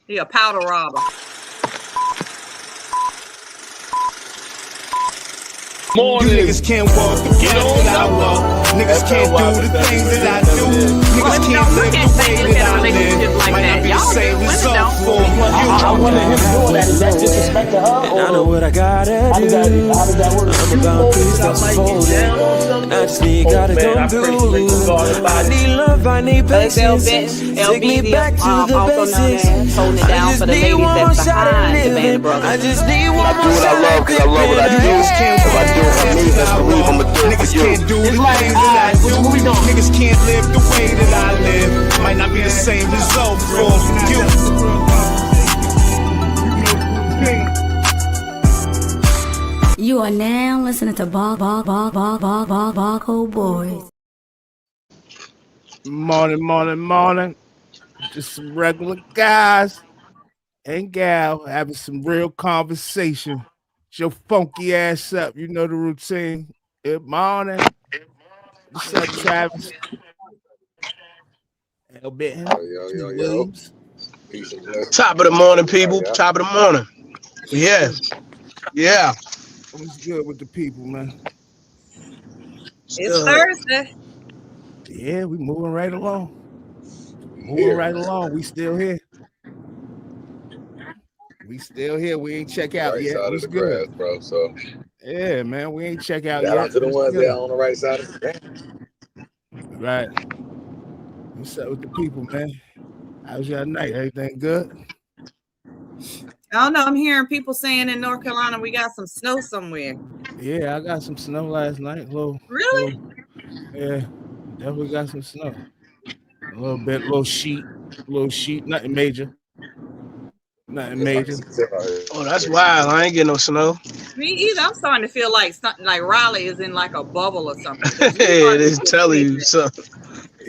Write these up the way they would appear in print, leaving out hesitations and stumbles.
He a powder robber. Morning. You niggas can't walk the path that I walk. Niggas can't do the things that I do. Niggas can't live the way that I live. Might not be the same result for you. I wonder him doing that. Is that disrespect to her? And I know what I gotta do. How does that work? I'm about to start folding. I just need gotta come through. I need love, I need patience. Take me back to the basics. I just need one more shot at living. I just need one more shot at living. I love what I do. If I do it for me, best believe I'ma do it for you. Niggas can't do the things that I do. Niggas can't live the way that I live. Might not be the same result for you. You are now listening to Barco Boys. Morning. Just some regular guys and gal having some real conversation. Get your funky ass up. You know the routine. Good morning. What's up, Travis? Yo. Top of the morning, people. Top of the morning. Yeah. What's good with the people, man? It's Thursday. Yeah, we moving right along. We still here. We ain't check out right yet. side What's of the good, grass, bro? So yeah, man, we ain't check out shout yet. out to the What's ones good? there on the right side of the grass. Right. What's up with the people, man? How's your night? Everything good? I don't know. I'm hearing people saying in North Carolina we got some snow somewhere. Yeah, I got some snow last night. Really? Yeah, definitely got some snow. A little bit, little sheet, nothing major. Oh, that's wild. I ain't getting no snow. Me either. I'm starting to feel like something like Raleigh is in like a bubble or something. It is telling you something.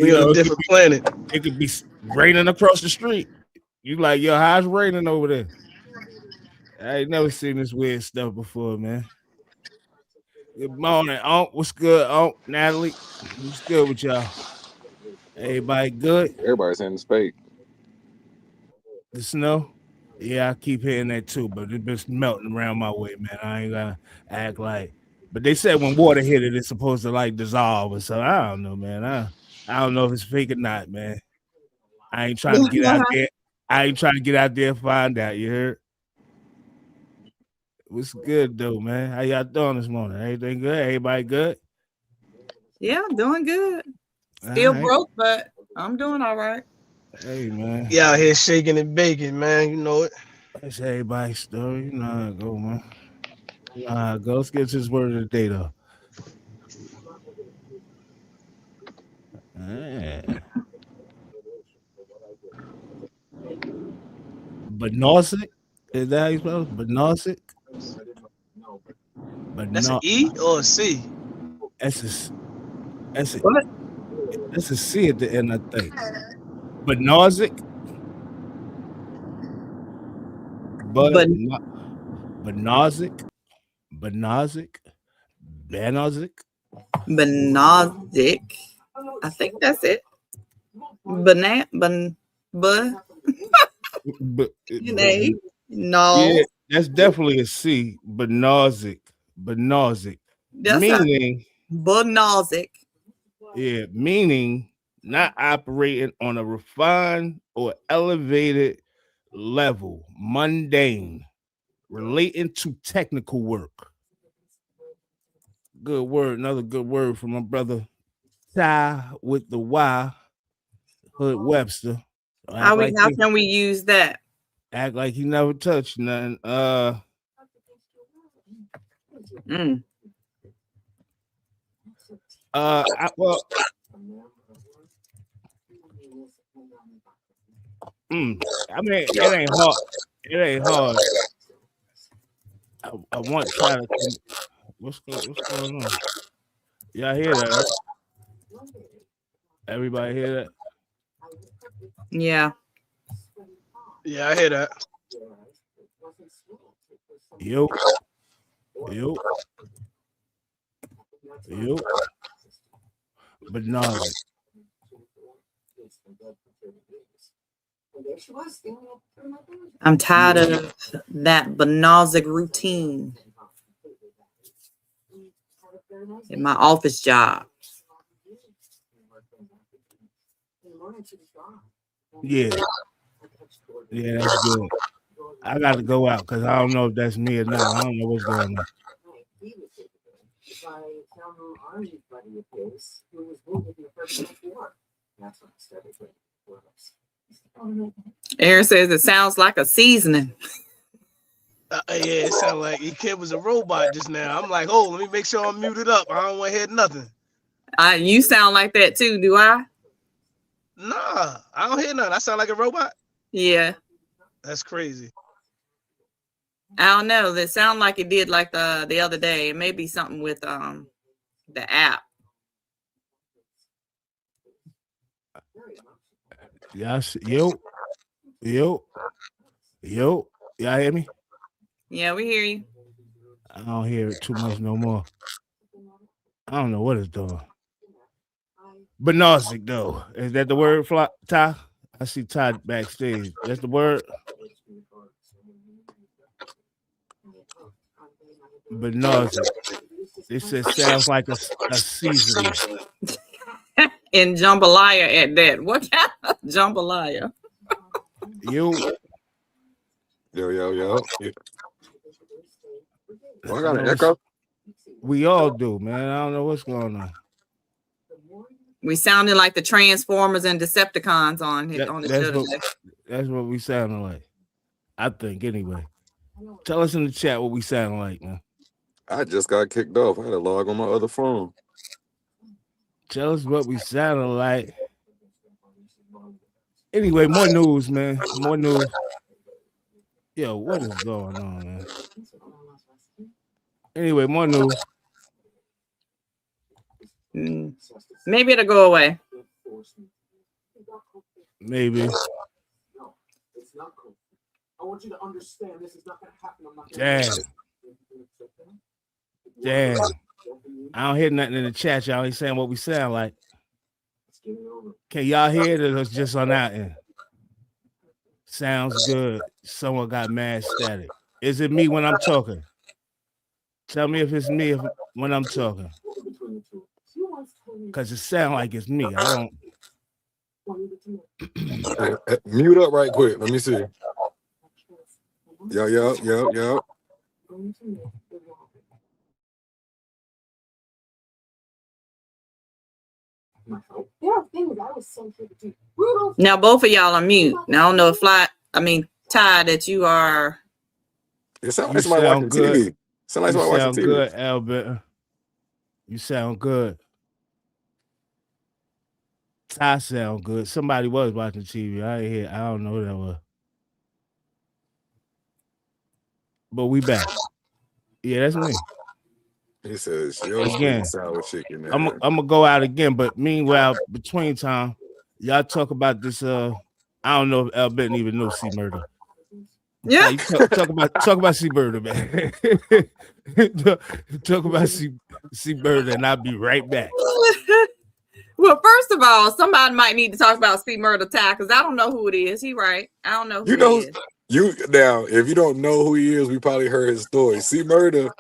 We on a different planet. It could be raining across the street. You like, yo, how's raining over there? I ain't never seen this weird stuff before, man. Good morning, Unc. What's good, Unc? Natalie, what's good with y'all? Everybody good? Everybody's in the spade. The snow? Yeah, I keep hearing that too, but it's been melting around my way, man. I ain't gonna act like. But they said when water hit it, it's supposed to like dissolve or something. I don't know, man. I don't know if it's fake or not, man. I ain't trying to get out there. And find out. You heard? What's good though, man? How y'all doing this morning? Everything good? Everybody good? Yeah, I'm doing good. Still broke, but I'm doing all right. Hey, man. Yeah, out here shaking and baking, man. You know it. That's everybody's story. You know how it go, man. You know how it goes. Let's get to this word of the day, though. Benosic? Is that how you spell it? Benosic? That's an E or a C? That's a C at the end, I think. Benosic? Benozic. I think that's it. No. Yeah, that's definitely a C. Benosic. Meaning Benosic. Yeah, meaning not operating on a refined or elevated level, mundane, relating to technical work. Good word, another good word from my brother Ty with the Y, Hood Webster. How can we use that? Act like he never touched nothing. I mean, it ain't hard. I want to try to think. What's going on? Y'all hear that, right? Everybody hear that? Yeah. Yeah, I hear that. Yo. But no. I'm tired of that banal routine in my office job. Yeah, that's good. I got to go out because I don't know if that's me or not. I don't know what's going on. Aaron says it sounds like a seasoning. Yeah, it sounded like your kid was a robot just now. I'm like, oh, let me make sure I'm muted up. I don't want to hear nothing. You sound like that too, do I? Nah, I don't hear nothing. I sound like a robot? Yeah. That's crazy. I don't know. That sound like it did like the other day. It may be something with the app. Yes, yo. Y'all hear me? Yeah, we hear you. I don't hear it too much no more. I don't know what it's doing. Banosic though. Is that the word, Ty? I see Ty backstage. That's the word. Banosic. It says sounds like a seasoning. And jambalaya at that. What kind of jambalaya? Yo. Well, I got an echo. We all do, man. I don't know what's going on. We sounded like the Transformers and Decepticons on the show today. That's what we sounding like. I think anyway. Tell us in the chat what we sound like, man. I just got kicked off. I had to log on my other phone. Tell us what we sounding like. Anyway, more news, man. More news. Yo, what is going on, man? Anyway, more news. Maybe it'll go away. Maybe. Damn. I don't hear nothing in the chat. Y'all ain't saying what we sound like. Can y'all hear it or it's just on that end? Sounds good. Someone got mad static. Is it me when I'm talking? Tell me if it's me when I'm talking. Because it sounds like it's me. I don't. Mute up right quick. Let me see. Yo. Now both of y'all are mute. Now I don't know if Ty, that you are. It sounds like somebody watching TV. Sound good, Albert. You sound good. Ty sound good. Somebody was watching TV. I ain't hear. I don't know who that was. But we back. Yeah, that's me. He says, yo, again, sour chicken. I'm gonna go out again, but meanwhile, between time, y'all talk about this. I don't know if Albert even knows C Murder. Yeah, talk about C Murder, man. talk about C Murder, and I'll be right back. Well, first of all, somebody might need to talk about C Murder, Ty, because I don't know who it is. He right. I don't know who he is. Now, if you don't know who he is, we probably heard his story. C Murder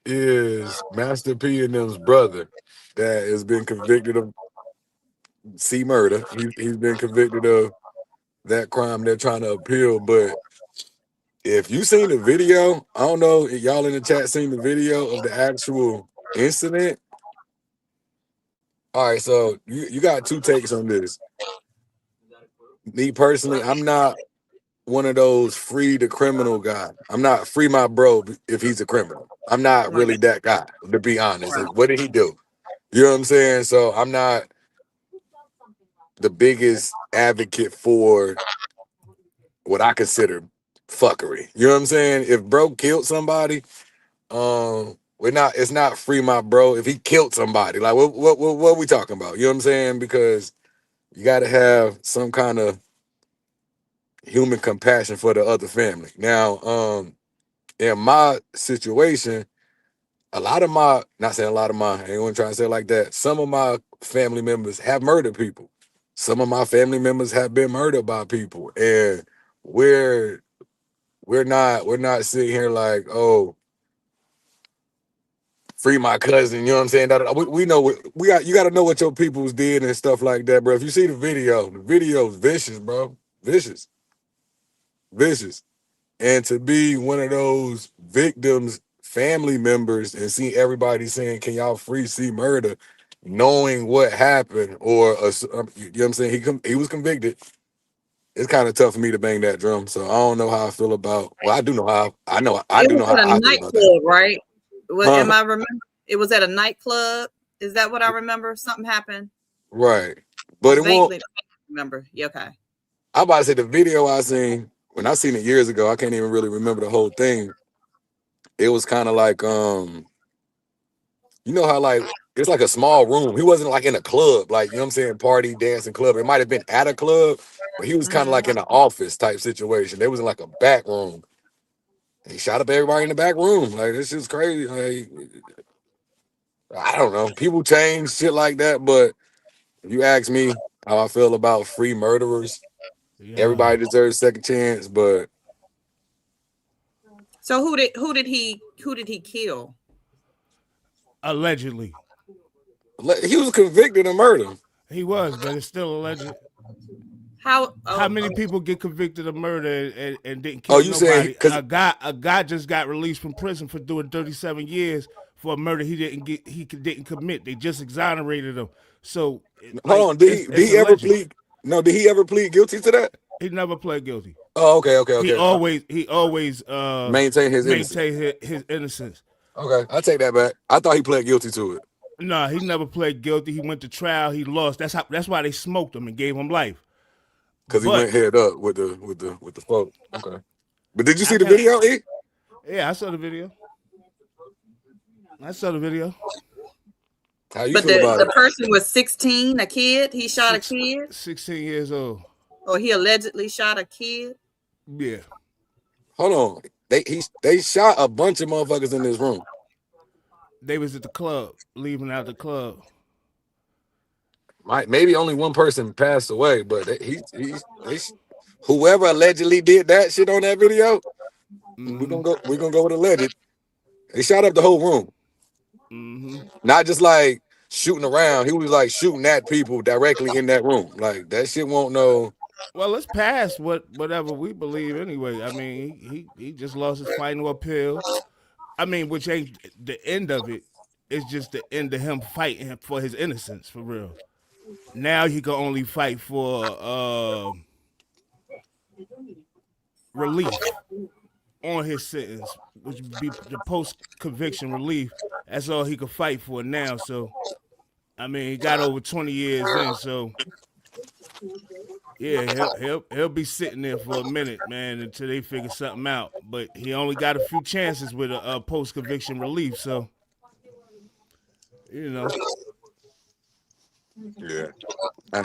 is Master P and them's brother that has been convicted of C Murder. He's been convicted of that crime they're trying to appeal. But if you seen the video, I don't know if y'all in the chat seen the video of the actual incident. All right, so you got two takes on this. Me personally, I'm not one of those free the criminal guy. I'm not free my bro if he's a criminal. I'm not really that guy, to be honest. Like, what did he do? You know what I'm saying? So I'm not the biggest advocate for what I consider fuckery. You know what I'm saying? If bro killed somebody, it's not free my bro if he killed somebody. Like what are we talking about? You know what I'm saying? Because you got to have some kind of human compassion for the other family. Now, in my situation, I ain't gonna try to say it like that. Some of my family members have murdered people. some of my family members have been murdered by people, and we're not sitting here like, oh, free my cousin. You know what I'm saying? We know you got to know what your peoples did and stuff like that, bro. If you see the video's vicious, bro, vicious. And to be one of those victims, family members, and see everybody saying, "Can y'all free C Murder?" Knowing what happened, or you know what I'm saying, he was convicted. It's kind of tough for me to bang that drum, so I don't know how I feel about. Well, I do know how I do know how I feel about that. Right? Am I remember? It was at a nightclub. Is that what I remember? Something happened. Right, but it won't. Remember? Yeah, okay. I'm about to say the video I seen when I seen it years ago. I can't even really remember the whole thing. It was kind of like you know how like it's like a small room. He wasn't like in a club, like, you know what I'm saying, party, dancing club. It might have been at a club, but he was kind of like in an office type situation. They was in like a back room. He shot up everybody in the back room. Like, this is crazy. Like, I don't know. People change shit like that, but if you ask me how I feel about free murderers, everybody deserves a second chance. But so who did he kill? Allegedly. He was convicted of murder. He was, but it's still alleged. How many people get convicted of murder and didn't kill nobody? A guy just got released from prison for doing 37 years for a murder he didn't commit. They just exonerated him. So hold on, did he ever plead? No, did he ever plead guilty to that? He never pled guilty. Oh, okay. He always maintained his innocence. Okay, I take that back. I thought he pled guilty to it. No, he never pled guilty. He went to trial. He lost. That's why they smoked him and gave him life. Because he went head up with the folk. Okay. But did you see the video, E? Yeah, I saw the video. How you feel about it? The person was 16, a kid. He shot a kid. 16 years old. Or he allegedly shot a kid. Yeah. Hold on. They shot a bunch of motherfuckers in this room. They was at the club, leaving out the club. Maybe only one person passed away, but whoever allegedly did that shit on that video, we're gonna go with alleged. They shot up the whole room. Mm-hmm. Not just like shooting around. He was like shooting at people directly in that room. Like, that shit won't know. Well, it's past whatever we believe anyway. I mean, he just lost his final appeal. I mean, which ain't the end of it. It's just the end of him fighting for his innocence, for real. Now he can only fight for relief on his sentence, which would be the post-conviction relief. That's all he could fight for now. So, I mean, he got over 20 years in, so yeah, he'll be sitting there for a minute, man, until they figure something out. But he only got a few chances with a post-conviction relief, so you know. Yeah, I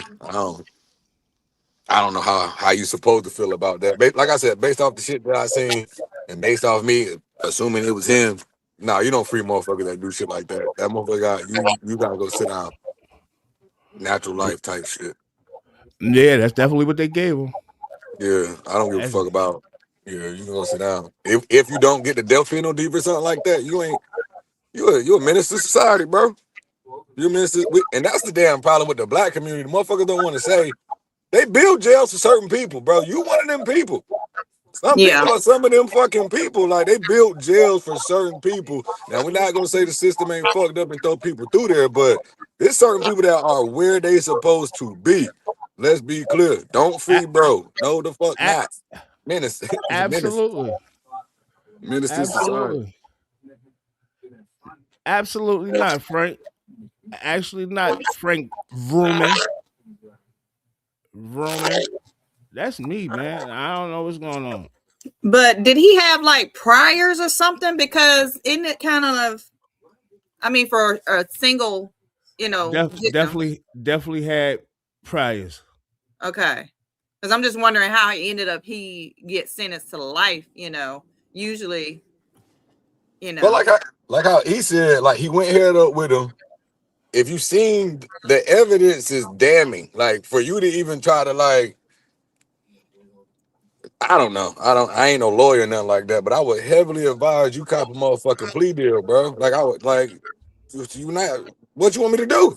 don't know how you supposed to feel about that. Like I said, based off the shit that I seen and based off me assuming it was him, nah, you don't free motherfuckers that do shit like that. That motherfucker you gotta go sit down. Natural life type shit. Yeah, that's definitely what they gave him. Yeah, I don't give a fuck about. Yeah, you can go sit down. If you don't get the death penalty or something like that, you're a menace to society, bro. You're a menace to, and that's the damn problem with the black community. The motherfuckers don't want to say they build jails for certain people, bro. You one of them people. Some people are some of them fucking people. Like, they built jails for certain people. Now, we're not gonna say the system ain't fucked up and throw people through there, but there's certain people that are where they supposed to be. Let's be clear. Don't free bro. No, the fuck not. Menace. Absolutely. Menace to society. Absolutely not, Frank. Actually not, Frank Vrooman. That's me, man. I don't know what's going on. But did he have like priors or something? Because isn't it kind of, I mean, for a single, definitely had priors. Okay. Because I'm just wondering how he gets sentenced to life, usually, But like how he said, like, he went head up with him if you seen the evidence is damning, like for you to even try to like, I don't know. I ain't no lawyer or nothing like that, but I would heavily advise you cop a motherfucking plea deal, bro. Like I would like you not what you want me to do?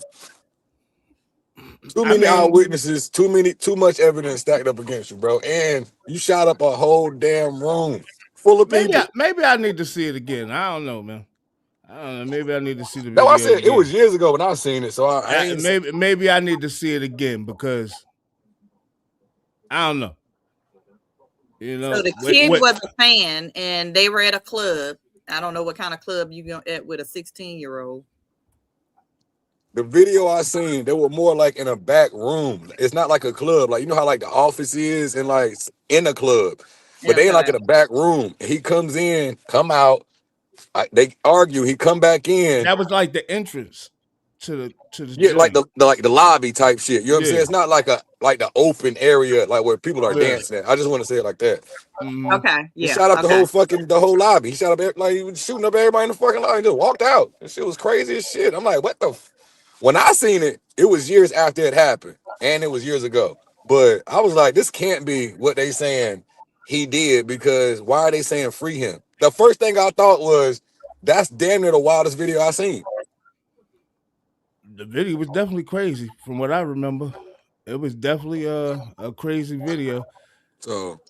Too many eyewitnesses, too much evidence stacked up against you, bro. And you shot up a whole damn room full of people. Maybe I need to see it again. I don't know, man. I don't know. Maybe I need to see the That's video why I said again. it was years ago when I seen it, so I ain't. Maybe I need to see it again because I don't know. You know, so the kid was a fan, and they were at a club. I don't know what kind of club you go at with a 16-year-old. The video I seen, they were more like in a back room. It's not like a club, like you know how like the office is and like in a club, but they ain't like in a back room. He comes in, come out. They argue. He come back in. That was like the entrance to the gym. Like the lobby type shit. You know what I'm saying? It's not like the open area like where people are dancing at. I just want to say it like that. Mm-hmm. Okay. Yeah. He shot up the whole lobby. He shot up like he was shooting up everybody in the fucking lobby. He just walked out. That shit was crazy as shit. I'm like, what the? When I seen it, it was years after it happened, and it was years ago. But I was like, this can't be what they saying he did, because why are they saying free him? The first thing I thought was, that's damn near the wildest video I seen. The video was definitely crazy, from what I remember. It was definitely a crazy video. So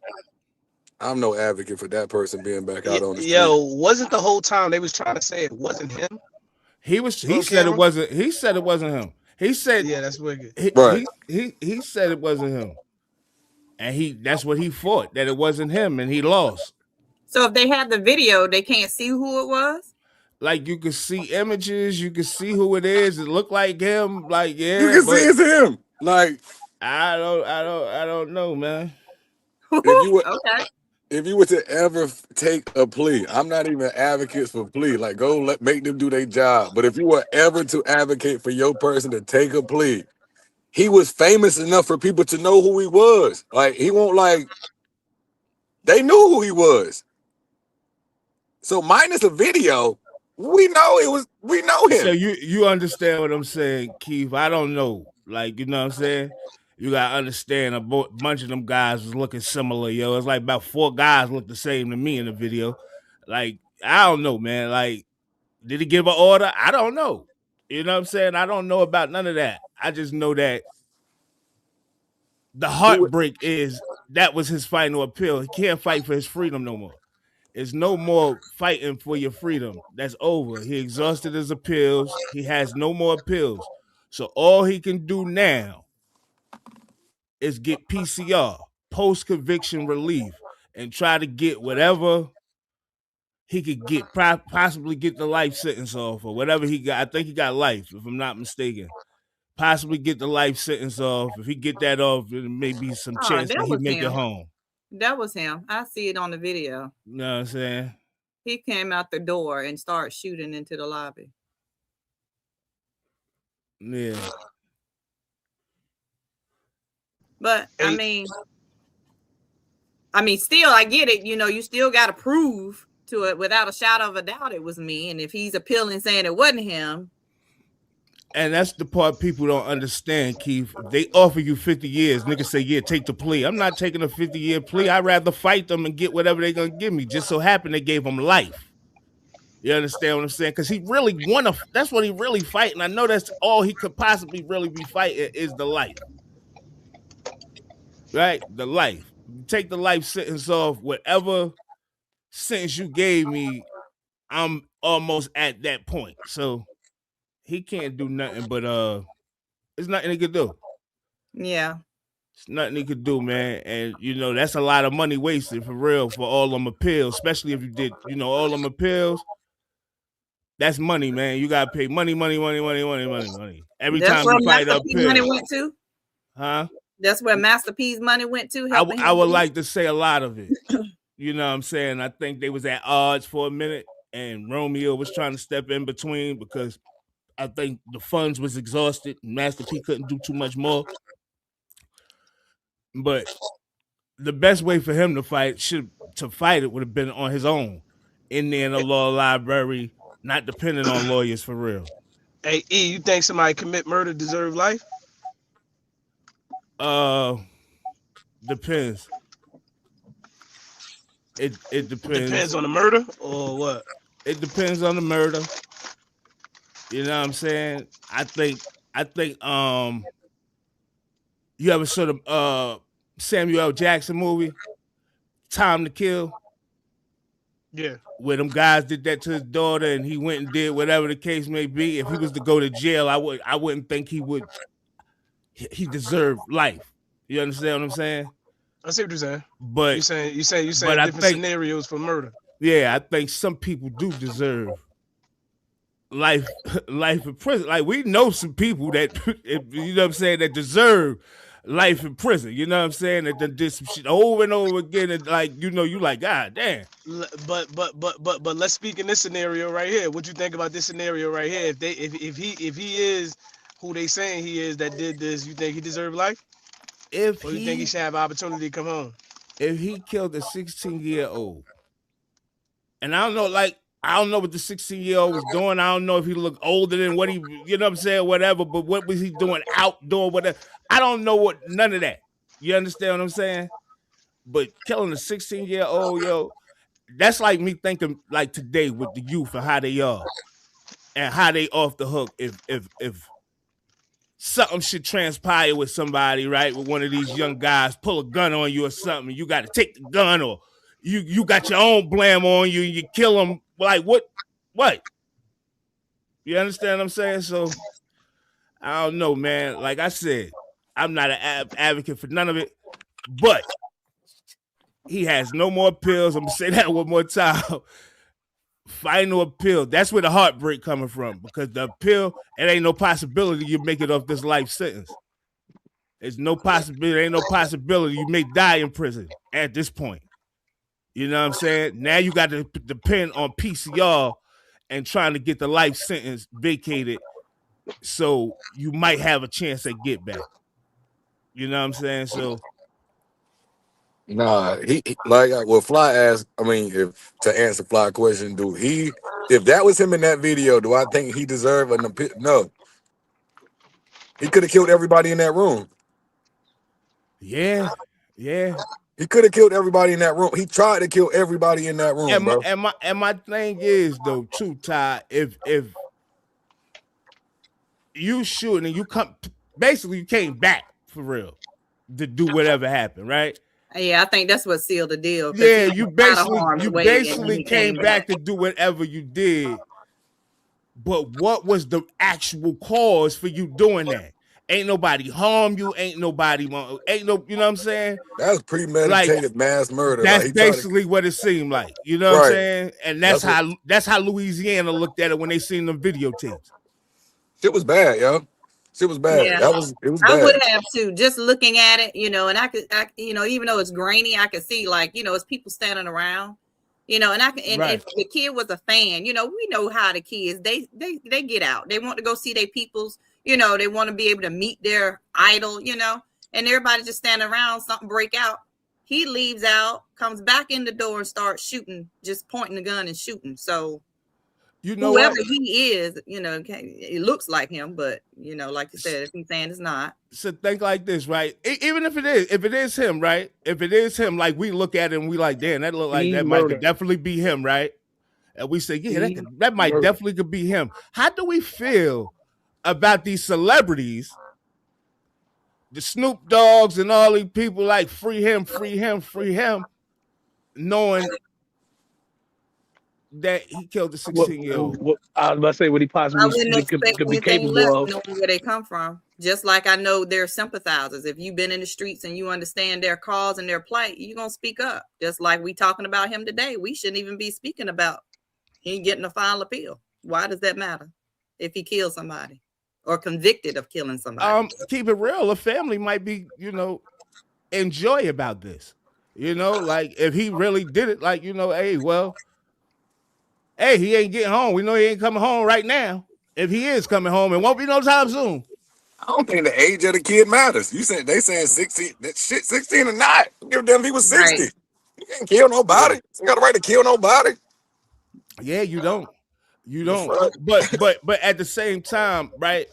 I'm no advocate for that person being back out on the street. Yo, wasn't the whole time they was trying to say it wasn't him? He said it wasn't. He said it wasn't him. He said, "Yeah, that's wicked." He said it wasn't him, and that's what he fought, that it wasn't him, and he lost. So if they have the video, they can't see who it was. Like you could see images, you could see who it is. It looked like him. Like you can see it's him. Like I don't know, man. If you were to ever take a plea, I'm not even advocates for plea. Like, make them do their job. But if you were ever to advocate for your person to take a plea, he was famous enough for people to know who he was. Like, he won't they knew who he was. So minus a video, we know him. So you understand what I'm saying, Keith? I don't know. Like, you know what I'm saying? You gotta understand, a bunch of them guys was looking similar, yo. It's like about 4 guys look the same to me in the video. Like, I don't know, man. Like, did he give an order? I don't know. You know what I'm saying? I don't know about none of that. I just know that the heartbreak is that was his final appeal. He can't fight for his freedom no more. It's no more fighting for your freedom. That's over. He exhausted his appeals. He has no more appeals. So all he can do now is get PCR, post-conviction relief, and try to get whatever he could get, possibly get the life sentence off or whatever he got. I think he got life, if I'm not mistaken. Possibly get the life sentence off. If he get that off, there may be some chance that he make it home. That was him. I see it on the video. You know what I'm saying? He came out the door and started shooting into the lobby. Yeah. But I mean, still, I get it. You know, you still got to prove to it without a shadow of a doubt it was me. And if he's appealing saying it wasn't him. And that's the part people don't understand, Keith. If they offer you 50 years, niggas say, yeah, take the plea. I'm not taking a 50-year plea. I'd rather fight them and get whatever they're going to give me. Just so happened they gave him life. You understand what I'm saying? Because he really that's what he really fighting. I know that's all he could possibly really be fighting is the life. Right? The life. You take the life sentence off, whatever sentence you gave me, I'm almost at that point. So he can't do nothing but there's nothing he could do. Yeah. It's nothing he could do, man. And you know, that's a lot of money wasted for real for all them appeals, especially if you did, you know, all them appeals. That's money, man. You gotta pay money. Every time you fight up appeal. Money went to? Huh? That's where Master P's money went to. I would like to say a lot of it. You know what I'm saying? I think they was at odds for a minute, and Romeo was trying to step in between because I think the funds was exhausted. Master P couldn't do too much more. But the best way for him to fight it would have been on his own, in there in a law library, not depending on lawyers for real. Hey, E, you think somebody commit murder deserve life? Depends. It depends. Depends on the murder or what? It depends on the murder. You know what I'm saying? I think you ever saw the Samuel L. Jackson movie, Time to Kill? Yeah. Where them guys did that to his daughter and he went and did whatever the case may be. If he was to go to jail, I wouldn't think he deserved life. You understand what I'm saying? I see what you're saying. But you saying different scenarios for murder. Yeah, I think some people do deserve life in prison. Like, we know some people that you know what I'm saying, that deserve life in prison. You know what I'm saying? That did some shit over and over again, and like, you know, you like, God damn. But let's speak in this scenario right here. What you think about this scenario right here? If he is who they saying he is that did this, you think he deserve life? Or you think he should have opportunity to come home? If he killed a 16-year-old, and I don't know what the 16-year-old was doing. I don't know if he looked older than what he, you know what I'm saying, whatever, but what was he doing outdoor, whatever. I don't know none of that. You understand what I'm saying? But killing a 16-year-old, yo, that's like me thinking like today with the youth and how they are and how they off the hook if something should transpire with somebody, right? With one of these young guys, pull a gun on you or something, you got to take the gun, or you got your own blam on you and you kill them. Like, what? You understand what I'm saying? So, I don't know, man. Like I said, I'm not an advocate for none of it, but he has no more appeals. I'm going to say that one more time. Final appeal. That's where the heartbreak coming from, because the appeal, it ain't no possibility you make it off this life sentence. There's no possibility. There ain't no possibility you may die in prison at this point. You know what I'm saying? Now you got to depend on PCR and trying to get the life sentence vacated, so you might have a chance at get back. You know what I'm saying? So, nah, he like what Fly asked. I mean, if to answer Fly question, if that was him in that video, do I think he deserved an appeal? No. He could have killed everybody in that room. Yeah. He could have killed everybody in that room. He tried to kill everybody in that room, bro. And my thing is, though, too, Ty, if you shooting and you come, basically you came back for real to do whatever happened, right? Yeah, I think that's what sealed the deal. Yeah, you basically came back to do whatever you did. But what was the actual cause for you doing that? Ain't nobody harm you. You know what I'm saying? That's premeditated mass murder. That's like basically what it seemed like. You know what I'm saying? And that's how Louisiana looked at it when they seen the videotapes. Shit was bad, yo. Shit was bad. Yeah. It was bad. I would have too, just looking at it, you know, and I even though it's grainy, I could see, like, you know, it's people standing around, you know, and if the kid was a fan, you know, we know how the kids, they get out. They want to go see their peoples, you know, they want to be able to meet their idol, you know, and everybody just standing around, something break out. He leaves out, comes back in the door and starts shooting, just pointing the gun and shooting. So, you know, whoever he is, you know, it looks like him, but, you know, like you said, if he's saying it's not. So think like this, right? Even if it is him, right? If it is him, like, we look at it and we like, damn, that look like that might could definitely be him, right? And we say, yeah, that might definitely could be him. How do we feel about these celebrities, the Snoop Dogs and all these people, like, free him, knowing that he killed a 16-year-old? I was about to say what he possibly could be capable of. Knowing where they come from. Just like I know they're sympathizers. If you've been in the streets and you understand their cause and their plight, you're going to speak up. Just like we talking about him today. We shouldn't even be speaking about him getting a final appeal. Why does that matter if he kills somebody or convicted of killing somebody? Keep it real. A family might be, you know, enjoy about this. You know, like, if he really did it, like, you know, hey, he ain't getting home. We know he ain't coming home right now. If he is coming home, it won't be no time soon. I don't think the age of the kid matters. They saying 16. That shit, 16 or not. Give a damn if he was 60. Right. He can't kill nobody. He got the right to kill nobody. Yeah, you don't. You don't. But at the same time, right?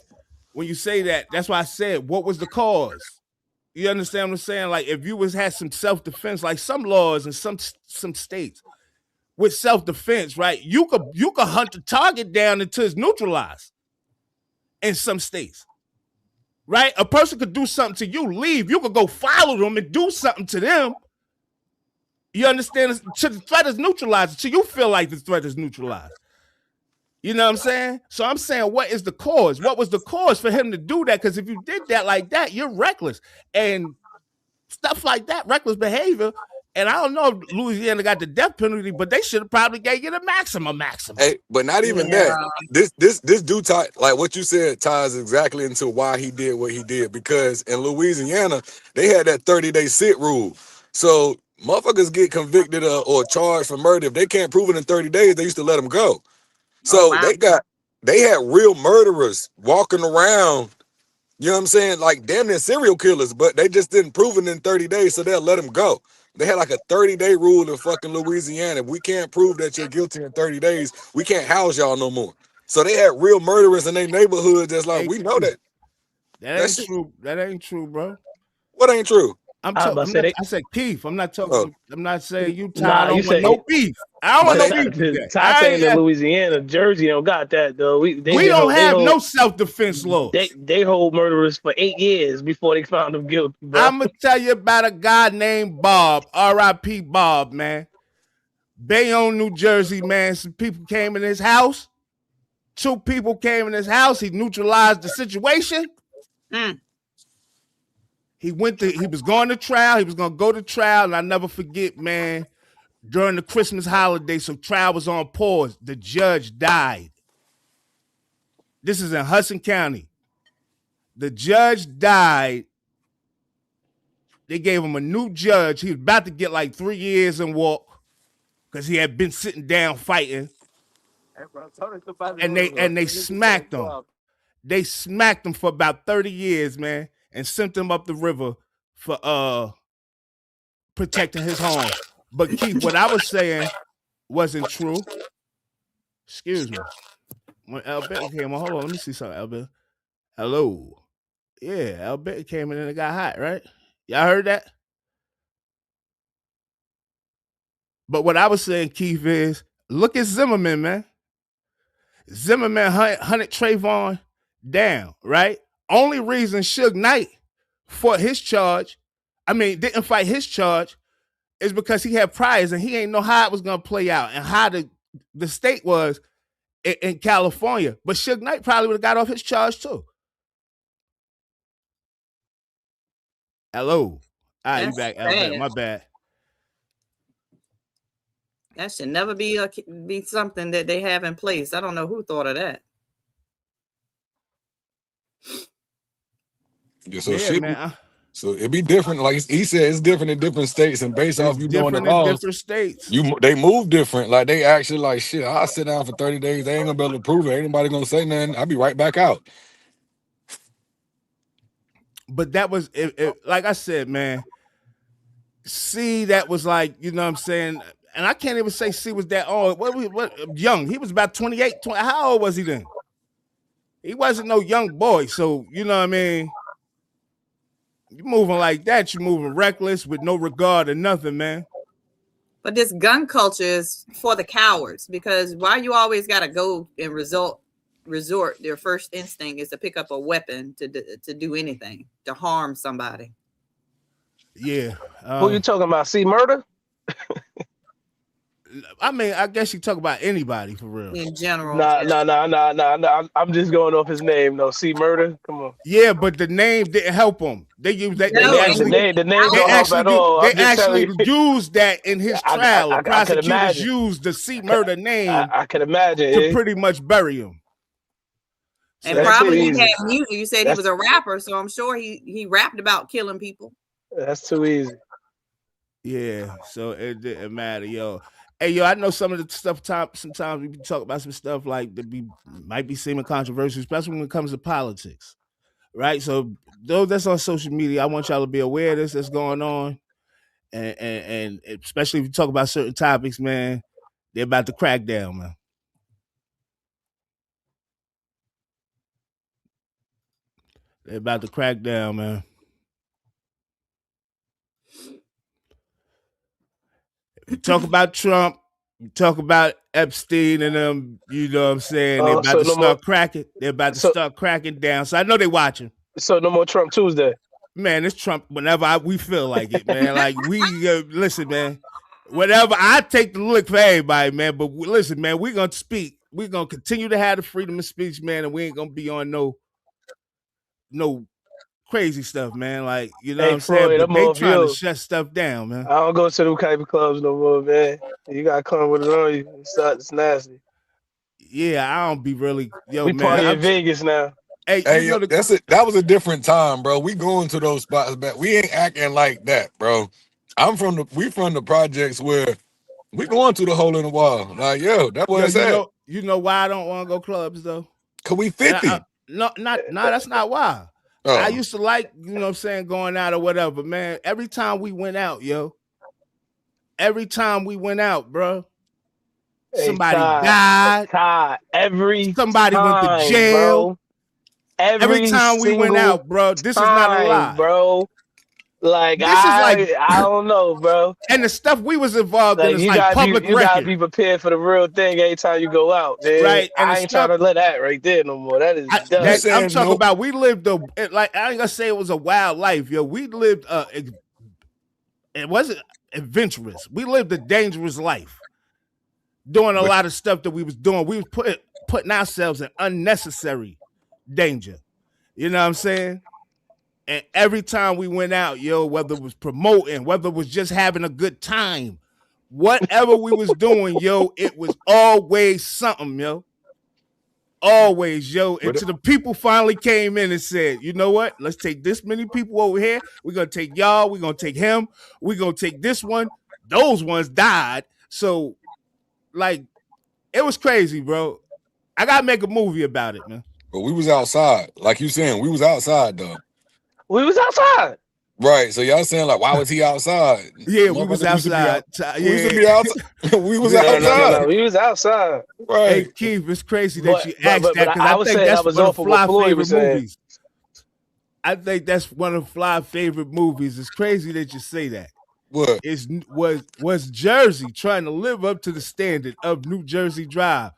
When you say that, that's why I said, what was the cause? You understand what I'm saying? Like if you had some self-defense, like some laws in some states with self-defense, right? You could hunt the target down until it's neutralized in some states. Right? A person could do something to you, leave. You could go follow them and do something to them. You understand? Till the threat is neutralized, till you feel like the threat is neutralized. You know what I'm saying? So I'm saying, what is the cause? What was the cause for him to do that? Because if you did that like that, you're reckless. And stuff like that, reckless behavior. And I don't know if Louisiana got the death penalty, but they should have probably gave you the maximum. Hey, but not even that. This dude tie, like what you said, ties exactly into why he did what he did. Because in Louisiana, they had that 30-day sit rule. So motherfuckers get convicted or charged for murder. If they can't prove it in 30 days, they used to let them go. So they had real murderers walking around, you know what I'm saying? Like damn near serial killers, but they just didn't prove it in 30 days, so they'll let them go. They had like a 30-day rule in fucking Louisiana. If we can't prove that you're guilty in 30 days, we can't house y'all no more. So they had real murderers in their neighborhood that's like, we know that. That ain't true. That ain't true, bro. What ain't true? I said Keith. I'm not talking. Oh. I'm not saying you tied on with no beef. I don't want no beef. Ty saying in Louisiana, Jersey don't got that though. We don't have no self-defense laws. They hold murderers for 8 years before they found them guilty. Bro. I'm gonna tell you about a guy named Bob, R.I.P. Bob, man. Bayonne, New Jersey, man. Some people came in his house. 2 people came in his house. He neutralized the situation. He was going to trial. He was going to go to trial. And I never forget, man, during the Christmas holiday, so trial was on pause. The judge died. This is in Hudson County. The judge died. They gave him a new judge. He was about to get like 3 years in walk because he had been sitting down fighting. And they smacked him. They smacked him for about 30 years, man. And sent him up the river for protecting his home. But Keith, what I was saying wasn't true. Excuse me. When Albert came on, hold on, let me see something, Albert. Hello. Yeah, Albert came in and it got hot, right? Y'all heard that? But what I was saying, Keith, is look at Zimmerman, man. Zimmerman hunted Trayvon down, right? Only reason Suge Knight fought his charge, didn't fight his charge, is because he had priors and he ain't know how it was going to play out and how the state was in California. But Suge Knight probably would have got off his charge too. Hello. All right, you back, Albert. My bad. That should never be something that they have in place. I don't know who thought of that. Yeah, so it'd be different. Like he said, it's different in different states, and based off you doing the laws, different states. They move different. Like they actually like shit. I'll sit down for 30 days. They ain't gonna be able to prove it. Ain't nobody gonna say nothing. I'll be right back out. But that was like I said, man. C, that was like, you know what I'm saying, and I can't even say C was that old. What young? He was about 28. How old was he then? He wasn't no young boy. So you know what I mean. You moving like that, you moving reckless with no regard or nothing, man. But this gun culture is for the cowards, because why you always got to go and resort, their first instinct is to pick up a weapon to do anything, to harm somebody. Yeah. Who you talking about? See murder? I guess you talk about anybody for real. In general. Nah. I'm just going off his name. No, see murder. Come on. Yeah, but the name didn't help him. They used that. The name don't help at all. They actually used that in his trial. The prosecutors used the C murder name. I can imagine to pretty much bury him. And so probably he had music. You said he was a rapper, so I'm sure he rapped about killing people. That's too easy. Yeah, so it didn't matter, yo. Hey, yo, I know some of the stuff. Sometimes we talk about some stuff like that might be seeming controversial, especially when it comes to politics, right? So, though that's on social media, I want y'all to be aware of this that's going on, and especially if you talk about certain topics, man, they're about to crack down, man. They about to crack down, man. You talk about Trump, you talk about Epstein and them, you know what I'm saying? They're about to start cracking. They're about to start cracking down. So I know they're watching. So no more Trump Tuesday. Man, it's Trump whenever we feel like it, man. Like we listen, man. Whatever, I take the look for everybody, man. But listen, man, we're gonna speak. We're gonna continue to have the freedom of speech, man, and we ain't gonna be on no crazy stuff, man. Like, you know what I'm saying? But they trying to shut stuff down, man. I don't go to them type of clubs no more, man. You gotta come with it on you. It's nasty. Yeah, I don't be really we party in Vegas now. Hey, that's it. That was a different time, bro. We going to those spots back. We ain't acting like that, bro. We from the projects where we going to the hole in the wall. Like, that was that. You know why I don't want to go clubs though? Cause we 50. No, that's not why. Oh. I used to like, you know what I'm saying, going out or whatever, man. Every time we went out, bro, somebody died. Every somebody went to jail. Bro. Every time we went out, bro. This is not a lie, bro. Like this is like I don't know, bro. And the stuff we was involved in is like public record. You gotta be prepared for the real thing every time you go out, man. Right? And I ain't trying to let that right there no more. That is I'm talking about. We lived like I ain't gonna say it was a wild life, yo. We lived it wasn't adventurous. We lived a dangerous life, doing a lot of stuff that we was doing. We was putting ourselves in unnecessary danger. You know what I'm saying? And every time we went out, whether it was promoting, whether it was just having a good time, whatever we was doing, it was always something, Always, Until the people finally came in and said, you know what? Let's take this many people over here. We're going to take y'all. We're going to take him. We're going to take this one. Those ones died. So, like, it was crazy, bro. I got to make a movie about it, man. But we was outside. Like you saying, we was outside, though. We was outside. Right. So y'all saying, like, why was he outside? Yeah, we was outside. We used to be outside. We was outside. No, we was outside. Right. Hey, Keith, it's crazy that you asked that because I think that's one of Fly's favorite movies. I think that's one of Fly's favorite movies. It's crazy that you say that. What? Was Jersey trying to live up to the standard of New Jersey Drive?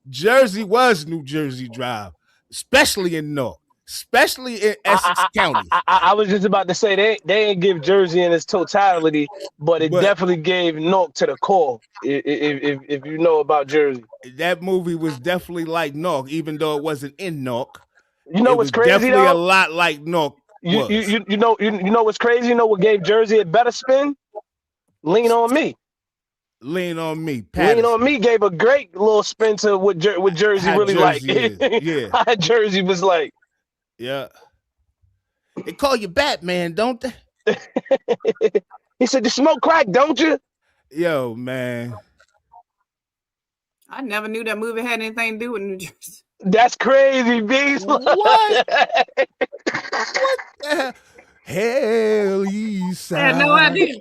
Jersey was New Jersey Drive, especially in North. Especially in Essex County. I was just about to say they didn't give Jersey in its totality, but it definitely gave Newark to the core. If you know about Jersey, that movie was definitely like Newark, even though it wasn't in Newark. You know what's crazy? Definitely though? A lot like Newark. You know what's crazy? You know what gave Jersey a better spin? Lean on Me. Lean on Me. Patterson. Lean on Me gave a great little spin to what Jersey really like. Yeah, how Jersey was like. Yeah. They call you Batman, don't they? He said, you smoke crack, don't you? Yo, man. I never knew that movie had anything to do with New Jersey. That's crazy, Beast. What? What the hell? Hell, East Side. I had no idea.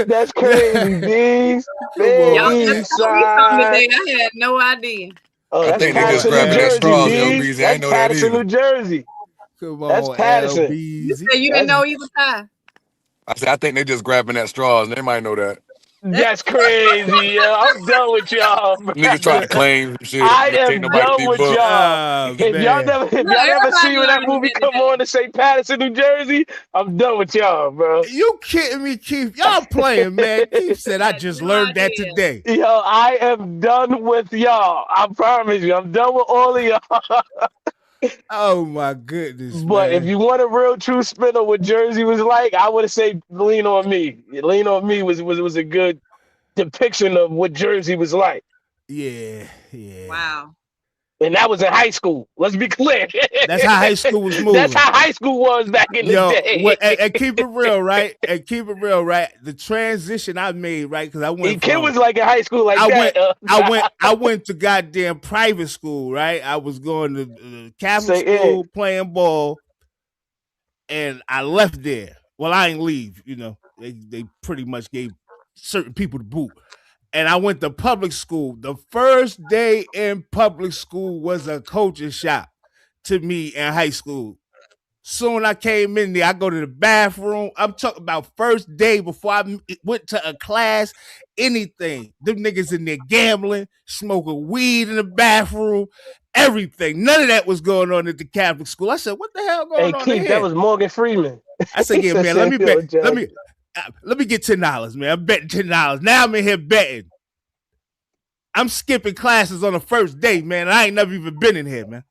That's crazy, Beast. East Side. I had no idea. Oh, I think they just grabbing that straws, Beast. I know that either. New Jersey. Come on, that's Patterson. You said you didn't know either time. I said I think they just grabbing that straws. They might know that. That's crazy, yo. I'm done with y'all. Niggas trying to claim shit. I am done with y'all. If y'all never see when that movie come on to say Patterson, New Jersey, I'm done with y'all, bro. You kidding me, Keith? Y'all playing, man. Keith said I just learned that today. Yo, I am done with y'all. I promise you, I'm done with all of y'all. Oh my goodness! But man. If you want a real true spin of what Jersey was like, I would say Lean on Me. Lean on Me was a good depiction of what Jersey was like. Yeah. Wow. And that was in high school. Let's be clear. That's how high school was moving. That's how high school was back in the day. And keep it real, right? The transition I made, right? Because I went. Kid was like in high school, like I went to goddamn private school, right? I was going to Catholic school, playing ball, and I left there. Well, I didn't leave. You know, they pretty much gave certain people the boot. And I went to public school. The first day in public school was a culture shock to me in high school. Soon I came in there, I go to the bathroom. I'm talking about first day before I went to a class, anything. Them niggas in there gambling, smoking weed in the bathroom, everything. None of that was going on at the Catholic school. I said, what the hell going on Keith, here? that was Morgan Freeman. I said, yeah, man, let me get $10, man. I'm betting $10. Now I'm in here betting. I'm skipping classes on the first day, man. I ain't never even been in here, man.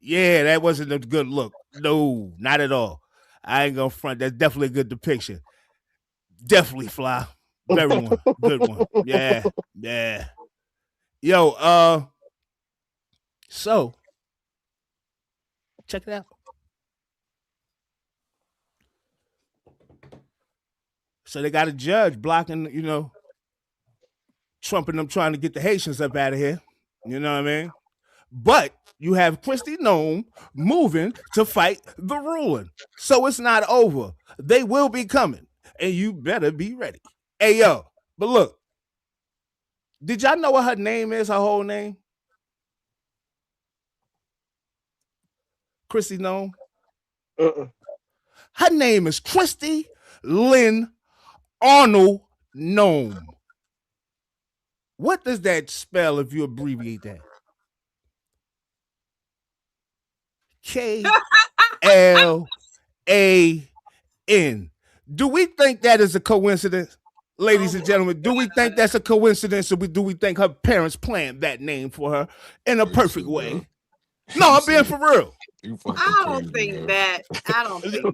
Yeah, that wasn't a good look. No, not at all. I ain't gonna front. That's definitely a good depiction. Definitely fly. Very one. Good one. Yeah. Yo, so check it out. So they got a judge blocking, Trump and them trying to get the Haitians up out of here. You know what I mean? But you have Kristi Noem moving to fight the ruling. So it's not over. They will be coming. And you better be ready. Hey, yo. But look. Did y'all know what her name is? Her whole name? Kristi Noem? Her name is Kristi Lynn Arnold Noem. What does that spell if you abbreviate that? K-L-A-N. Do we think that is a coincidence? Ladies and gentlemen, do we think that's a coincidence, or do we think her parents planned that name for her in a perfect way? No, I'm being for real. I don't think that.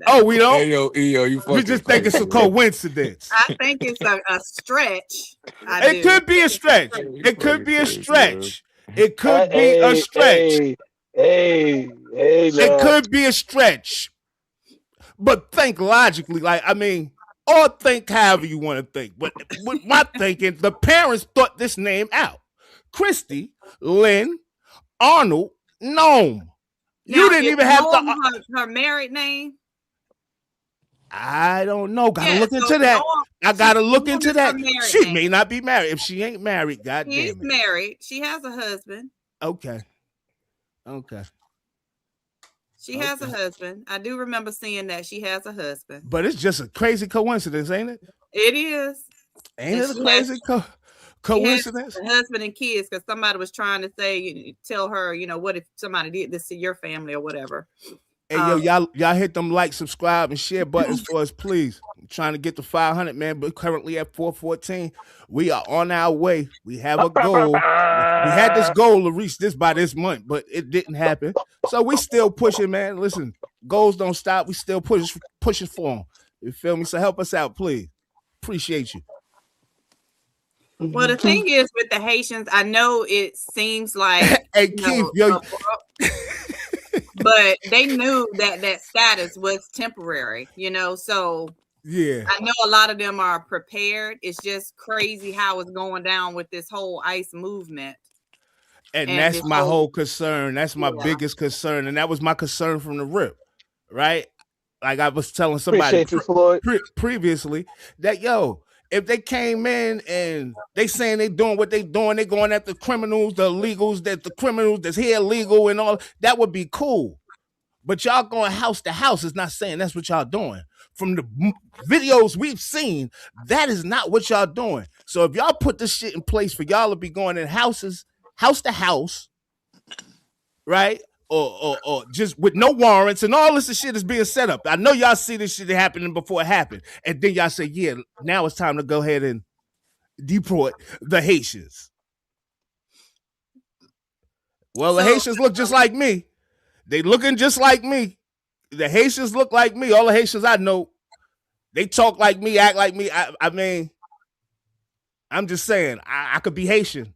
Oh, we don't? Hey, yo, you we just think it's a coincidence. I think it's a stretch. It could be a stretch. It could be a stretch. It could be a stretch. Hey, it could be a stretch. But think logically, or think however you want to think. But with my thinking, the parents thought this name out. Kristi Lynn Arnold Noem. You didn't even have to. Her married name? I don't know. Gotta look into that. I gotta look into that. She may not be married. If she ain't married, goddamn. She's married. She has a husband. Okay. She has a husband. I do remember seeing that she has a husband. But it's just a crazy coincidence, ain't it? It is. Ain't it a crazy coincidence? A husband and kids, because somebody was trying to tell her, what if somebody did this to your family or whatever. Hey, y'all hit them like, subscribe, and share buttons for us, please. I'm trying to get to 500, man, but currently at 414. We are on our way. We have a goal. We had this goal to reach this by this month, but it didn't happen. So we still pushing, man. Listen, goals don't stop. We still pushing for them. You feel me? So help us out, please. Appreciate you. Well, the thing is with the Haitians, I know it seems like hey, Keith, but they knew that status was temporary, so yeah, I know a lot of them are prepared. It's just crazy how it's going down with this whole ICE movement. And that's my whole concern. That's my biggest concern. And that was my concern from the rip, right? Like I was telling somebody previously that, if they came in and they saying they doing what they doing, they going at the criminals, the illegals, that the criminals that's here illegal and all, that would be cool. But y'all going house to house is not saying that's what y'all doing. From the videos we've seen, that is not what y'all doing. So if y'all put this shit in place for y'all to be going in house to house, right? Or just with no warrants and all this shit is being set up. I know y'all see this shit happening before it happened. And then y'all say, yeah, now it's time to go ahead and deport the Haitians. Well, the Haitians look just like me. They looking just like me. The Haitians look like me. All the Haitians I know, they talk like me, act like me. I mean, I'm just saying, I could be Haitian.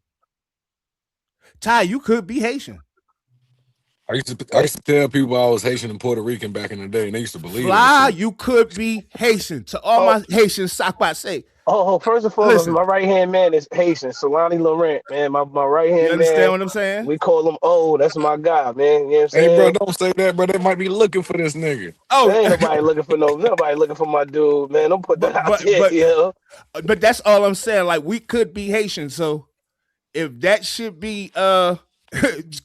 Ty, you could be Haitian. I used to tell people I was Haitian and Puerto Rican back in the day, and they used to believe it. You could be Haitian. To all my Haitians, I say. Oh, first and foremost, my right-hand man is Haitian, Solani Laurent, man. My right-hand man. You understand what I'm saying? We call him, that's my guy, man. You know what I'm saying? Hey, bro, don't say that, bro. They might be looking for this nigga. Oh, ain't nobody looking for my dude, man. Don't put that out there, But that's all I'm saying. Like, we could be Haitian, so if that should be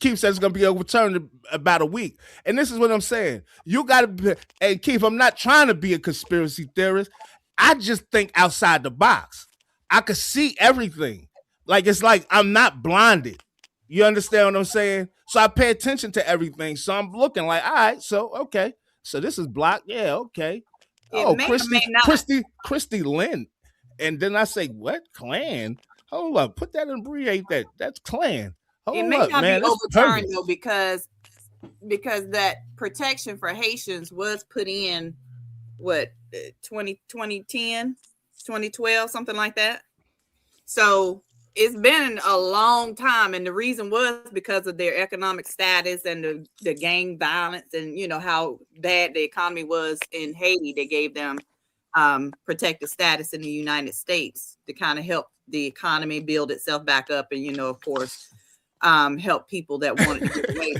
Keith says it's going to be overturned in about a week. And this is what I'm saying. You got to be, and Keith, I'm not trying to be a conspiracy theorist. I just think outside the box. I could see everything. Like, it's like I'm not blinded. You understand what I'm saying? So I pay attention to everything. So I'm looking like, all right, so, okay. So this is blocked. Yeah, okay. Christy Lynn. And then I say, what? Klan? Hold up. Put that and abbreviate that. That's Klan. Hold it may up, not man. be overturned, though, because that protection for Haitians was put in, what, 2010, 2012, something like that. So it's been a long time. And the reason was because of their economic status and the gang violence and, you know, how bad the economy was in Haiti. They gave them protected status in the United States to kind of help the economy build itself back up. And, you know, of course, help people that wanted to get away.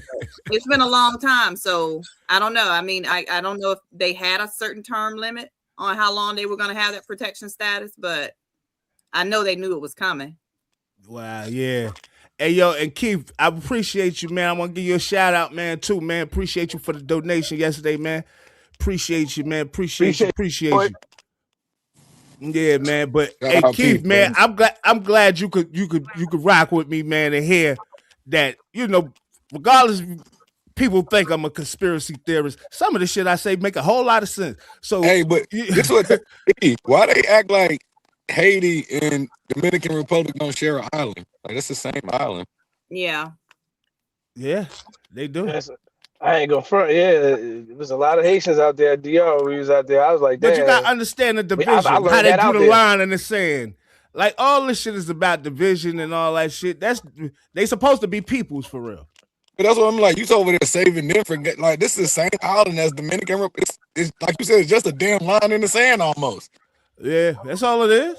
It's been a long time. So I don't know. I mean, I don't know if they had a certain term limit on how long they were going to have that protection status, but I know they knew it was coming. Wow, yeah. Hey, yo, and Keith, I appreciate you, man. I want to give you a shout out, man, too, man. Appreciate you for the donation yesterday, man. Appreciate you, man. Appreciate you. Yeah, man. But hey, Keith, man, I'm glad you could rock with me, man, and hear that, you know, regardless people think I'm a conspiracy theorist, some of the shit I say make a whole lot of sense. So hey, but this what why they act like Haiti and Dominican Republic don't share an island? Like, that's the same island. Yeah. Yeah, they do. I ain't gonna front. Yeah, there's a lot of Haitians out there. DR, we was out there. I was like, damn. But you gotta understand the division. How they do the line in the sand. Like, all this shit is about division and all that shit. They supposed to be peoples for real. But that's what I'm like. You over there saving them for like this is the same island as Dominican Republic. It's like you said, it's just a damn line in the sand almost. Yeah, that's all it is.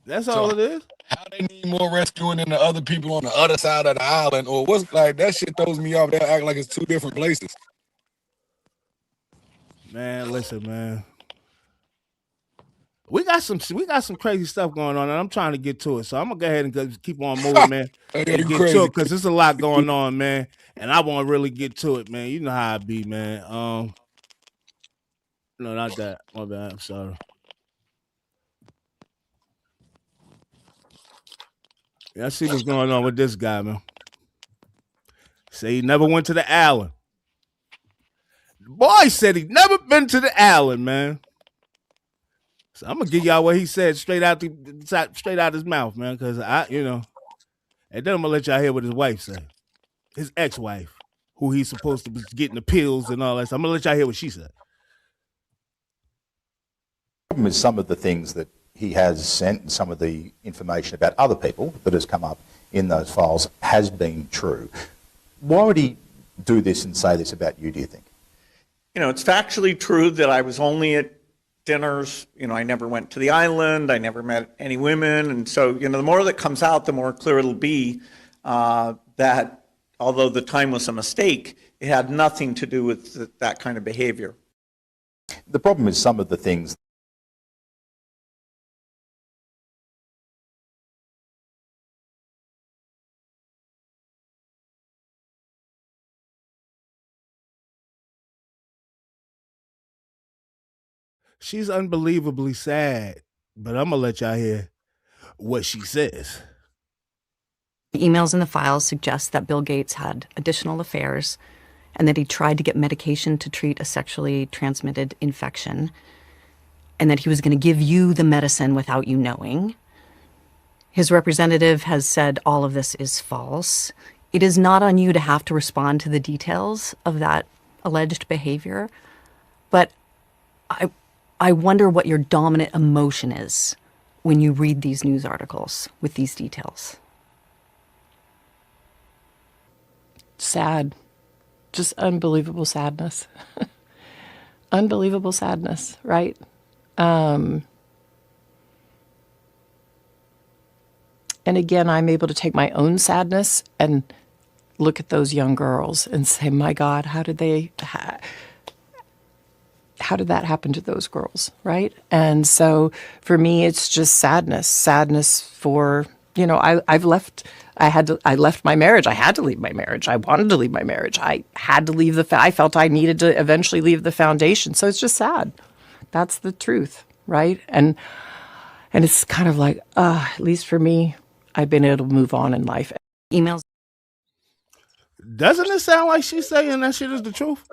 That's all it is. How they need more rescuing than the other people on the other side of the island, or what's like that shit throws me off. They act like it's two different places. Man, listen, man. We got some crazy stuff going on, and I'm trying to get to it. So I'm gonna go ahead and keep on moving, man, and get to it because there's a lot going on, man. And I want to really get to it, man. You know how I be, man. No, not that. My bad. I'm sorry. Yeah, I see what's going on with this guy, man. Say he never went to the island. The boy said he never been to the island, man. So I'm gonna give y'all what he said straight out his mouth, man, because and then I'm gonna let y'all hear what his wife said. His ex-wife, who he's supposed to be getting the pills and all that. So I'm gonna let y'all hear what she said. The problem is some of the things that he has sent and some of the information about other people that has come up in those files has been true. Why would he do this and say this about you, do you think? You know, it's factually true that I was only at dinners. You know, I never went to the island. I never met any women. And so, you know, the more that comes out, the more clear it'll be that although the time was a mistake, it had nothing to do with that kind of behavior. The problem is some of the things She's unbelievably sad, but I'm going to let y'all hear what she says. The emails in the files suggest that Bill Gates had additional affairs and that he tried to get medication to treat a sexually transmitted infection and that he was going to give you the medicine without you knowing. His representative has said all of this is false. It is not on you to have to respond to the details of that alleged behavior, but I wonder what your dominant emotion is when you read these news articles with these details. Sad. Just unbelievable sadness. Unbelievable sadness, right? And again, I'm able to take my own sadness and look at those young girls and say, my God, how did that happen to those girls, right? And so for me, it's just sadness for You know, I left my marriage. I had to leave my marriage. I wanted to leave my marriage. I had to leave I felt I needed to eventually leave the foundation. So it's just sad. That's the truth, right? And it's kind of like, at least for me, I've been able to move on in life. Emails. Doesn't it sound like she's saying that shit is the truth?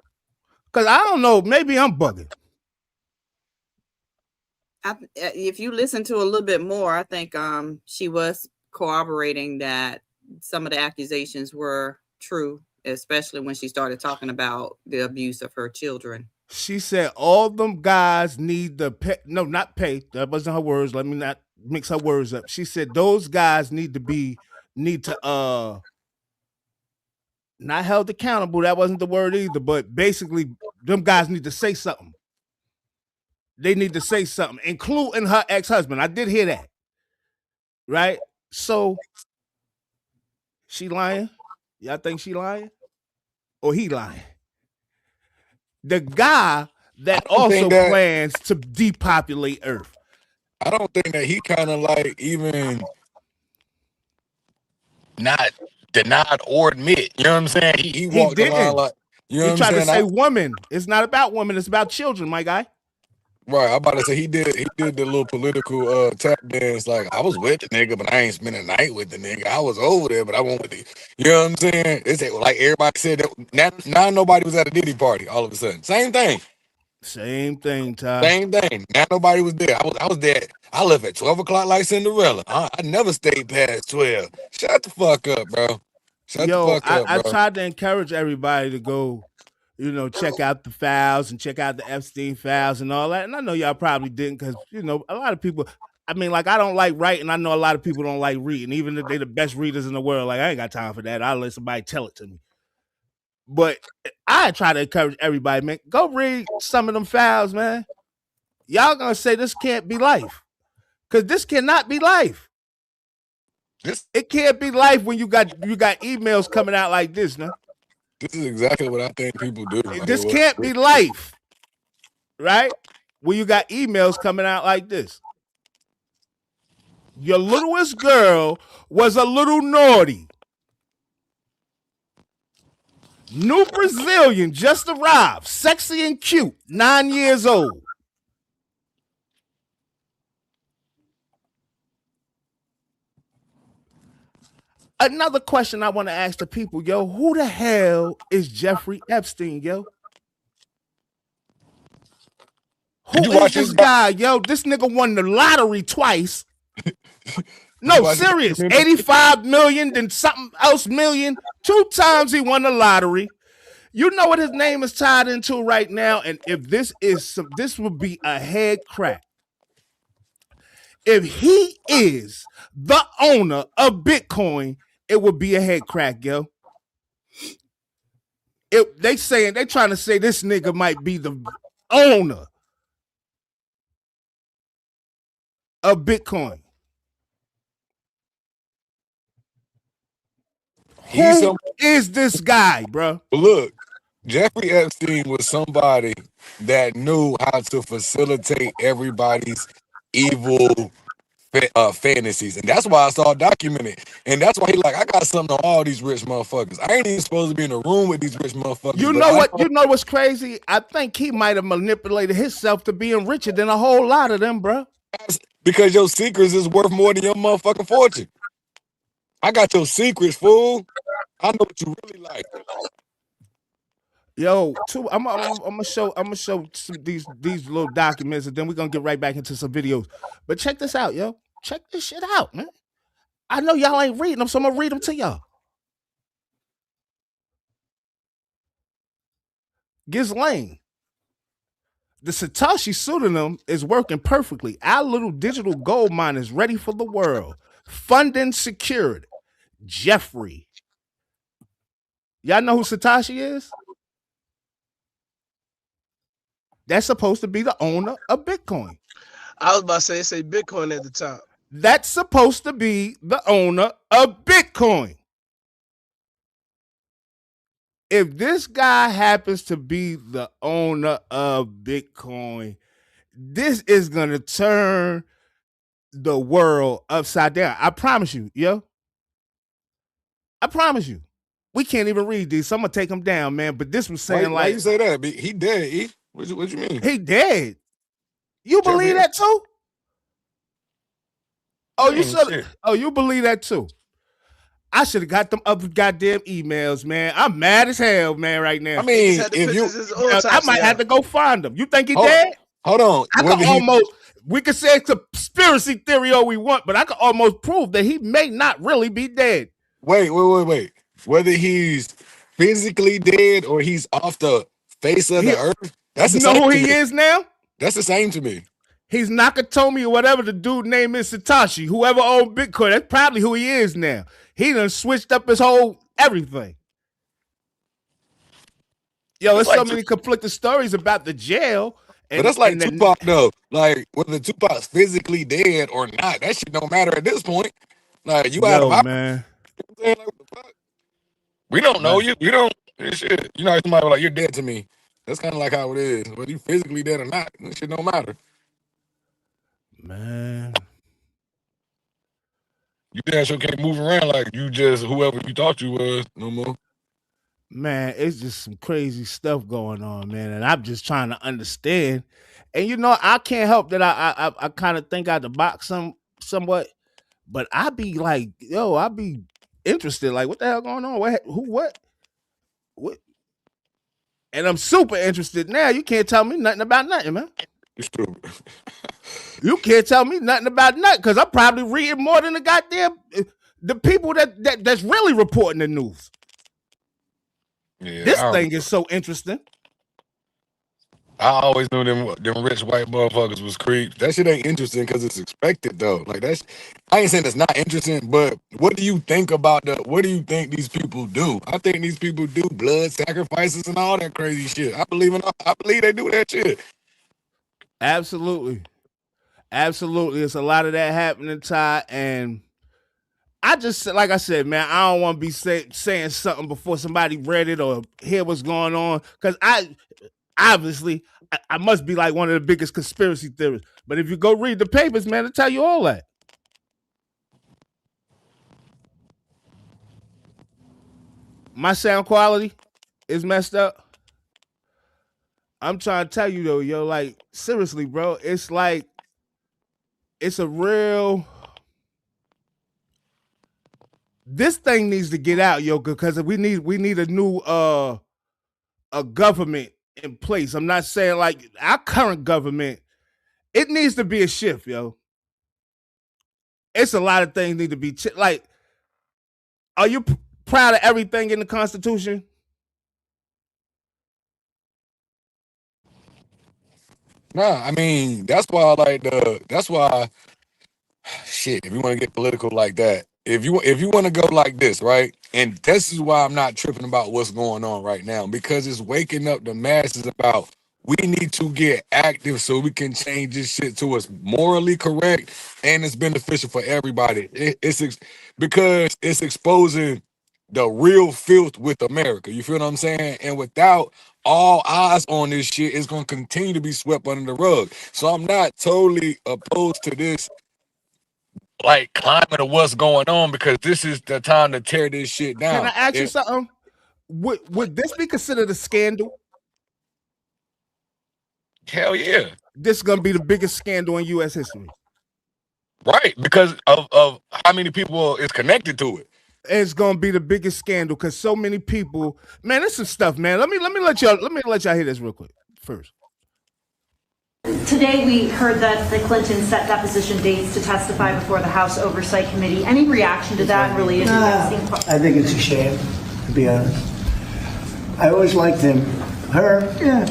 Because I don't know, maybe I'm bugging. If you listen to a little bit more, I think she was corroborating that some of the accusations were true, especially when she started talking about the abuse of her children. She said all them guys need to pay. No, not pay. That wasn't her words. Let me not mix her words up. She said those guys need to not held accountable. That wasn't the word either, but basically them guys need to say something. They need to say something, including her ex-husband. I did hear that. Right? So she lying? Y'all think she lying? Or he lying? The guy that also plans to depopulate Earth. I don't think that he kind of like even not denied or admit. You know what I'm saying? He walked around like, you know what I'm saying? He tried to say woman. It's not about women. It's about children, my guy. Right. I'm about to say he did the little political tap dance. Like, I was with the nigga, but I ain't spent a night with the nigga. I was over there, but I went with the, you know what I'm saying? It's like everybody said that now nobody was at a Diddy party all of a sudden. Same thing. Same thing, Ty. Same thing. Now nobody was there. I was there. I left at 12 o'clock like Cinderella. I never stayed past 12. Shut the fuck up, bro. Shut the fuck up, bro. I tried to encourage everybody to go, check out the files and check out the Epstein files and all that. And I know y'all probably didn't because, a lot of people, I mean, like, I don't like writing. I know a lot of people don't like reading, even if they're the best readers in the world. Like, I ain't got time for that. I'll let somebody tell it to me. But I try to encourage everybody, man, go read some of them files, man. Y'all gonna say this can't be life. Because this cannot be life. It can't be life when you got emails coming out like this, no? This is exactly what I think people do. This can't be life, right? When you got emails coming out like this. Your littlest girl was a little naughty. New Brazilian just arrived, sexy and cute, 9 years old. Another question I want to ask the people, yo, who the hell is Jeffrey Epstein, yo? Who is this guy, yo? This nigga won the lottery twice. No, serious. 85 million, then something else million. 2 times he won the lottery. You know what his name is tied into right now? And if this would be a head crack. If he is the owner of Bitcoin, it would be a head crack, yo. They trying to say this nigga might be the owner of Bitcoin. Who is this guy, bro? Look, Jeffrey Epstein was somebody that knew how to facilitate everybody's evil fantasies, and that's why I saw documented. And that's why he like, I got something on all these rich motherfuckers. I ain't even supposed to be in a room with these rich motherfuckers. You know what? You know what's crazy? I think he might have manipulated himself to being richer than a whole lot of them, bro. Because your secrets is worth more than your motherfucking fortune. I got your secrets, fool. I know what you really like. Yo, I'm gonna show some these little documents, and then we're gonna get right back into some videos. But check this out, yo. Check this shit out, man. I know y'all ain't reading them, so I'm gonna read them to y'all. Ghislaine. The Satoshi pseudonym is working perfectly. Our little digital gold mine is ready for the world. Funding secured. Jeffrey. Y'all know who Satoshi is? That's supposed to be the owner of Bitcoin. I was about to say Bitcoin at the top. That's supposed to be the owner of Bitcoin. If this guy happens to be the owner of Bitcoin, this is going to turn the world upside down. I promise you, yo. I promise you. We can't even read these, so I'm gonna take them down, man. But this was saying why you say that? He dead, E? What you mean? He dead. You believe that too? Oh, you believe that too? I should have got them other goddamn emails, man. I'm mad as hell, man, right now. I mean, I might have to go find them. You think he dead? Hold on. We could say it's a conspiracy theory all we want, but I could almost prove that he may not really be dead. Wait. Whether he's physically dead or he's off the face of the earth, that's the same. You know who he is now? That's the same to me. He's Nakatomi or whatever the dude name is, Satoshi. Whoever owned Bitcoin, that's probably who he is now. He done switched up his whole everything. Yo, there's so many conflicting stories about the jail. But that's like Tupac, though. Like, whether Tupac's physically dead or not, that shit don't matter at this point. Like, you out of man. Like, what the fuck? We don't know you. You don't. Shit. You know, somebody like, you're dead to me. That's kind of like how it is. Whether you physically dead or not, that shit don't matter. Man. You damn sure can't move around like you just whoever you thought you was no more. Man, it's just some crazy stuff going on, man. And I'm just trying to understand. And you know, I can't help that I kind of think out the box somewhat. But I be like, yo, I be interested. Like, what the hell going on? What? And I'm super interested now. You can't tell me nothing about nothing, man. You're stupid. You can't tell me nothing about nothing because I'm probably reading more than the people that's really reporting the news. Yeah, this thing is so interesting. I always knew them rich white motherfuckers was creeps. That shit ain't interesting because it's expected though. Like I ain't saying it's not interesting, but what do you think about what do you think these people do? I think these people do blood sacrifices and all that crazy shit. I believe they do that shit. Absolutely. It's a lot of that happening, Ty, and I just, like I said, man, I don't want to be saying something before somebody read it or hear what's going on, because obviously I must be like one of the biggest conspiracy theorists. But if you go read the papers, man, it'll tell you all that. My sound quality is messed up. I'm trying to tell you though, yo, like seriously, bro, it's like it's a real. This thing needs to get out, yo, because we need a new a government in place. I'm not saying like our current government. It needs to be a shift, yo. It's a lot of things need to be like. Are you proud of everything in the Constitution? Nah, I mean that's why shit. If you want to get political like that, if you want to go like this, right? And this is why I'm not tripping about what's going on right now, because it's waking up the masses about we need to get active so we can change this shit to what's morally correct and it's beneficial for everybody. Because it's exposing the real filth with America. You feel what I'm saying? And without all eyes on this shit, it's going to continue to be swept under the rug. So I'm not totally opposed to this like climate of what's going on, because this is the time to tear this shit down. Can I ask you something? Would this be considered a scandal? Hell yeah. This is going to be the biggest scandal in U.S. history. Right, because of how many people is connected to it. It's gonna be the biggest scandal because so many people. Man, there's some stuff, man. Let me let y'all hear this real quick first. Today we heard that the Clintons set deposition dates to testify before the House Oversight Committee. Any reaction to that related to that? I think it's a shame, to be honest. I always liked him. Her, yeah.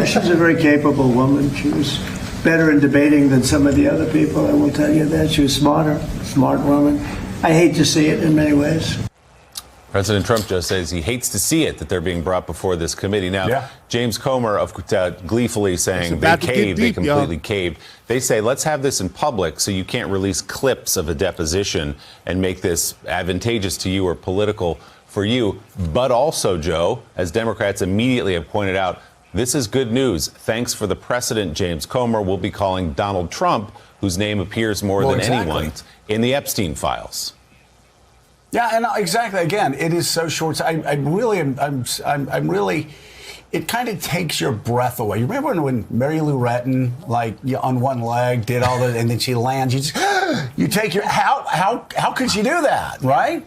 She's a very capable woman. She was better in debating than some of the other people, I will tell you that. She was smart woman. I hate to see it in many ways. President Trump just says he hates to see it that they're being brought before this committee. Now, James Comer gleefully saying they caved, they completely caved. They say, let's have this in public so you can't release clips of a deposition and make this advantageous to you or political for you. But also, Joe, as Democrats immediately have pointed out, This is good news. Thanks for the precedent, James Comer will be calling Donald Trump, whose name appears more than anyone in the Epstein files. Yeah, and exactly. Again, it is so short. I'm really, it kind of takes your breath away. You remember when Mary Lou Retton, like on one leg, did all that, and then she lands. You just, you take your how could she do that, right?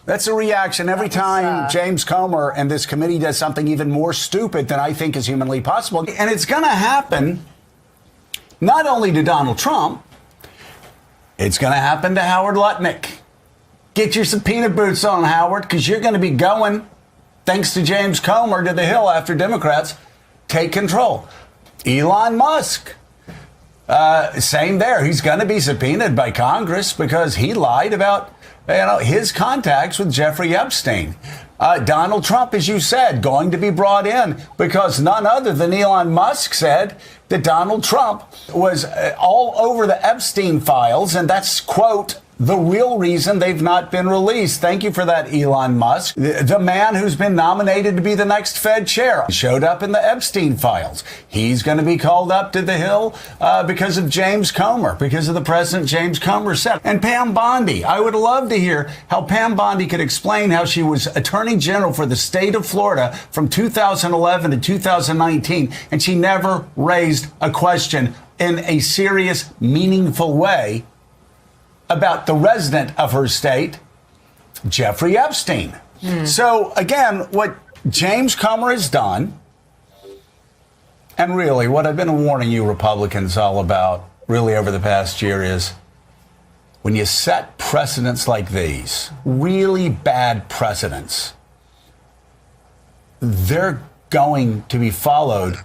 That's a reaction every time James Comer and this committee does something even more stupid than I think is humanly possible, and it's going to happen. Not only to Donald Trump, it's going to happen to Howard Lutnick. Get your subpoena boots on, Howard, because you're going to be going, thanks to James Comer, to the Hill after Democrats take control. Elon Musk, same there. He's going to be subpoenaed by Congress because he lied about his contacts with Jeffrey Epstein. Donald Trump, as you said, going to be brought in because none other than Elon Musk said that Donald Trump was all over the Epstein files, and that's, quote, the real reason they've not been released. Thank you for that, Elon Musk. The man who's been nominated to be the next Fed chair showed up in the Epstein files. He's going to be called up to the Hill because of James Comer, because of the President James Comer said. And Pam Bondi, I would love to hear how Pam Bondi could explain how she was Attorney General for the state of Florida from 2011 to 2019, and she never raised a question in a serious, meaningful way about the resident of her state, Jeffrey Epstein. So, again, what James Comer has done, and really what I've been warning you Republicans all about really over the past year is when you set precedents like these, really bad precedents, they're going to be followed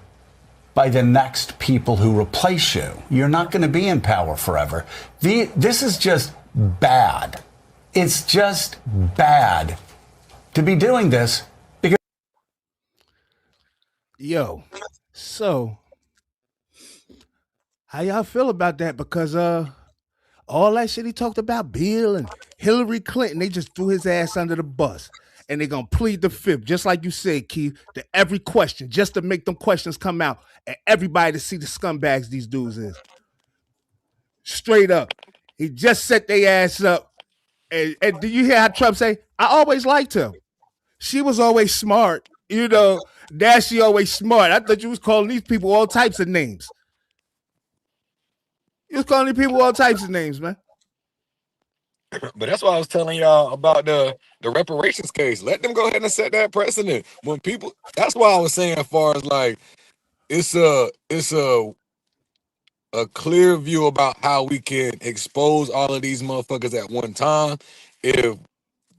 by the next people who replace you. You're not going to be in power forever. This is just bad. It's just bad to be doing this because... Yo, so how y'all feel about that? Because all that shit he talked about, Bill and Hillary Clinton, they just threw his ass under the bus. And they're going to plead the fifth, just like you said, Keith, to every question, just to make them questions come out and everybody to see the scumbags these dudes is. Straight up. He just set their ass up. And do you hear how Trump say, I always liked her. She was always smart. You know, that she always smart. I thought you was calling these people all types of names. You was calling these people all types of names, man. But that's why I was telling y'all about the reparations case. Let them go ahead and set that precedent. When people, that's why I was saying, as far as like, it's a clear view about how we can expose all of these motherfuckers at one time. If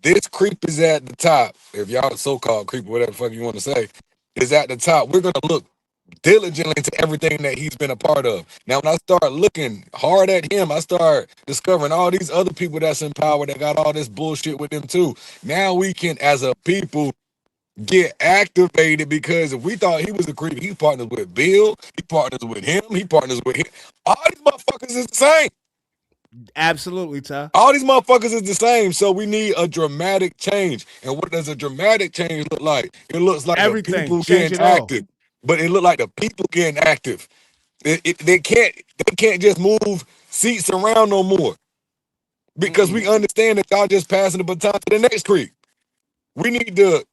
this creep is at the top, if y'all so-called creep, whatever the fuck you want to say, is at the top, we're gonna look diligently into everything that he's been a part of. Now, when I start looking hard at him, I start discovering all these other people that's in power that got all this bullshit with them too. Now we can, as a people, get activated, because if we thought he was a creep, he partners with Bill, he partners with him, he partners with him. All these motherfuckers is the same. Absolutely, Ty. All these motherfuckers is the same. So we need a dramatic change. And what does a dramatic change look like? It looks like the people getting active. But it look like the people getting active. They can't just move seats around no more, because we understand that y'all just passing the baton to the next creep. We need to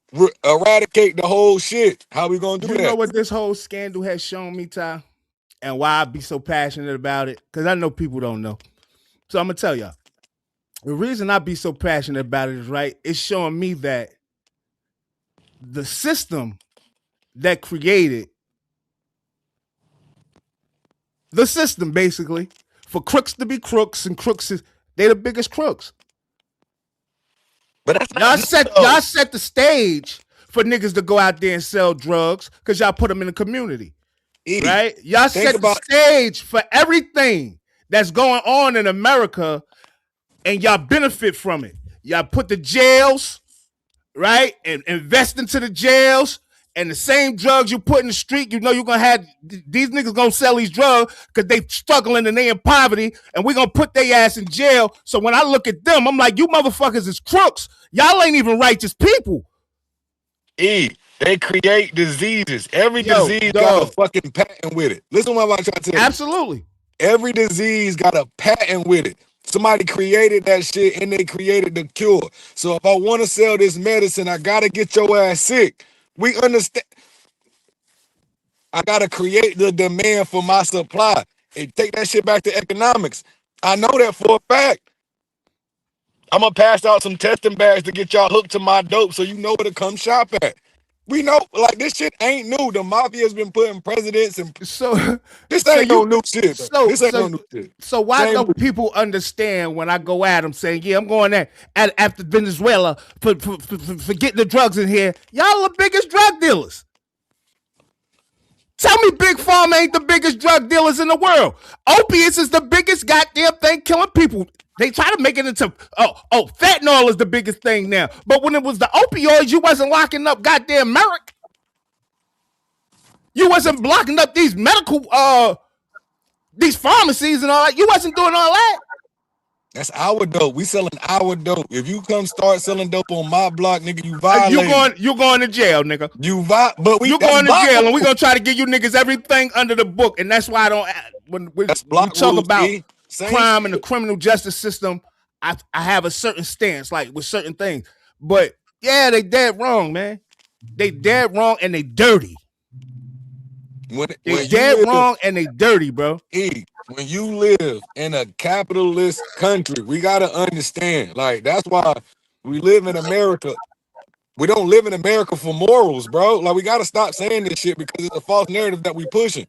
eradicate the whole shit. How we gonna do that? You know what this whole scandal has shown me, Ty, and why I be so passionate about it? Because I know people don't know. So I'm gonna tell y'all. The reason I be so passionate about it is, right, it's showing me that the system that created the system, basically, for crooks to be crooks, and crooks they're the biggest crooks. But that's y'all set the stage for niggas to go out there and sell drugs because y'all put them in the community. Right? Y'all set the stage for everything that's going on in America, and y'all benefit from it. Y'all put the jails, right, and invest into the jails. And the same drugs you put in the street, you know you're going to have, these niggas going to sell these drugs because they struggling and they in poverty, and we're going to put their ass in jail. So when I look at them, I'm like, you motherfuckers is crooks. Y'all ain't even righteous people. That's They create diseases. Every disease got a fucking patent with it. Listen to what I'm about to tell you. Absolutely. Every disease got a patent with it. Somebody created that shit and they created the cure. So if I want to sell this medicine, I gotta get your ass sick. We understand. I gotta create the demand for my supply. And take that shit back to economics. I know that for a fact. I'm gonna pass out some testing bags to get y'all hooked to my dope so you know where to come shop at. We know, like, this shit ain't new. The mafia has been putting presidents and this ain't no new shit. This ain't no new shit. So why don't people understand when I go at them saying, yeah, I'm going after Venezuela for getting the drugs in here? Y'all the biggest drug dealers. Tell me Big Pharma ain't the biggest drug dealers in the world. Opiates is the biggest goddamn thing killing people. They try to make it into, fentanyl is the biggest thing now. But when it was the opioids, you wasn't locking up goddamn Merrick. You wasn't blocking up these medical, these pharmacies and all that. You wasn't doing all that. That's our dope. We selling our dope. If you come start selling dope on my block, nigga, you violate. You going to jail, nigga. You're going to jail, and we gonna try to give you niggas everything under the book. And that's why I don't. When we talk about crime and the criminal justice system, I have a certain stance, like with certain things. But yeah, they dead wrong, man. They dead wrong and they dirty. They dead wrong and they dirty, bro. When you live in a capitalist country, we gotta understand. Like, that's why we live in America. We don't live in America for morals, bro. Like, we gotta stop saying this shit because it's a false narrative that we pushing.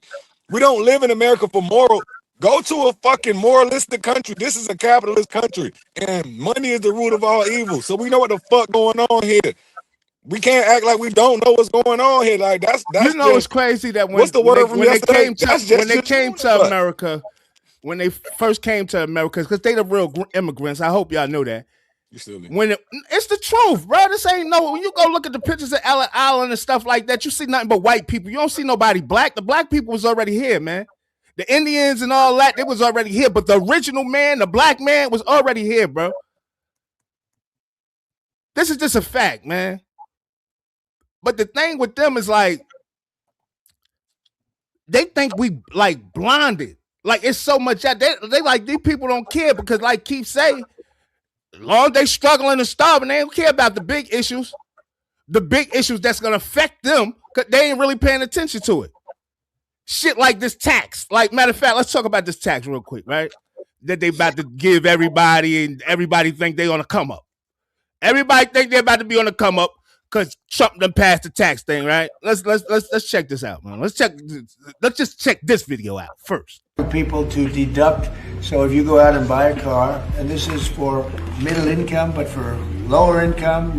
We don't live in America for moral. Go to a fucking moralistic country. This is a capitalist country, and money is the root of all evil. So we know what the fuck going on here. We can't act like we don't know what's going on here. Like, that's you know, it's crazy that when they came to America, when they first came to America, because they the real immigrants. I hope y'all know that. It's the truth, bro. This ain't no. When you go look at the pictures of Ellis Island and stuff like that, you see nothing but white people. You don't see nobody black. The black people was already here, man. The Indians and all that, they was already here. But the original man, the black man, was already here, bro. This is just a fact, man. But the thing with them is, like, they think we, like, blinded. Like, it's so much out. They like, these people don't care because, like Keith say, as long as they struggling and starving, they don't care about the big issues. The big issues that's going to affect them because they ain't really paying attention to it. Shit like this tax. Like, matter of fact, let's talk about this tax real quick, right? That they about to give everybody, and everybody think they on the come up. Everybody think they're about to be on the come up because Trump done passed the tax thing, right? Let's check this out, man. Let's just check this video out first. People to deduct. So if you go out and buy a car, and this is for middle income, but for lower income,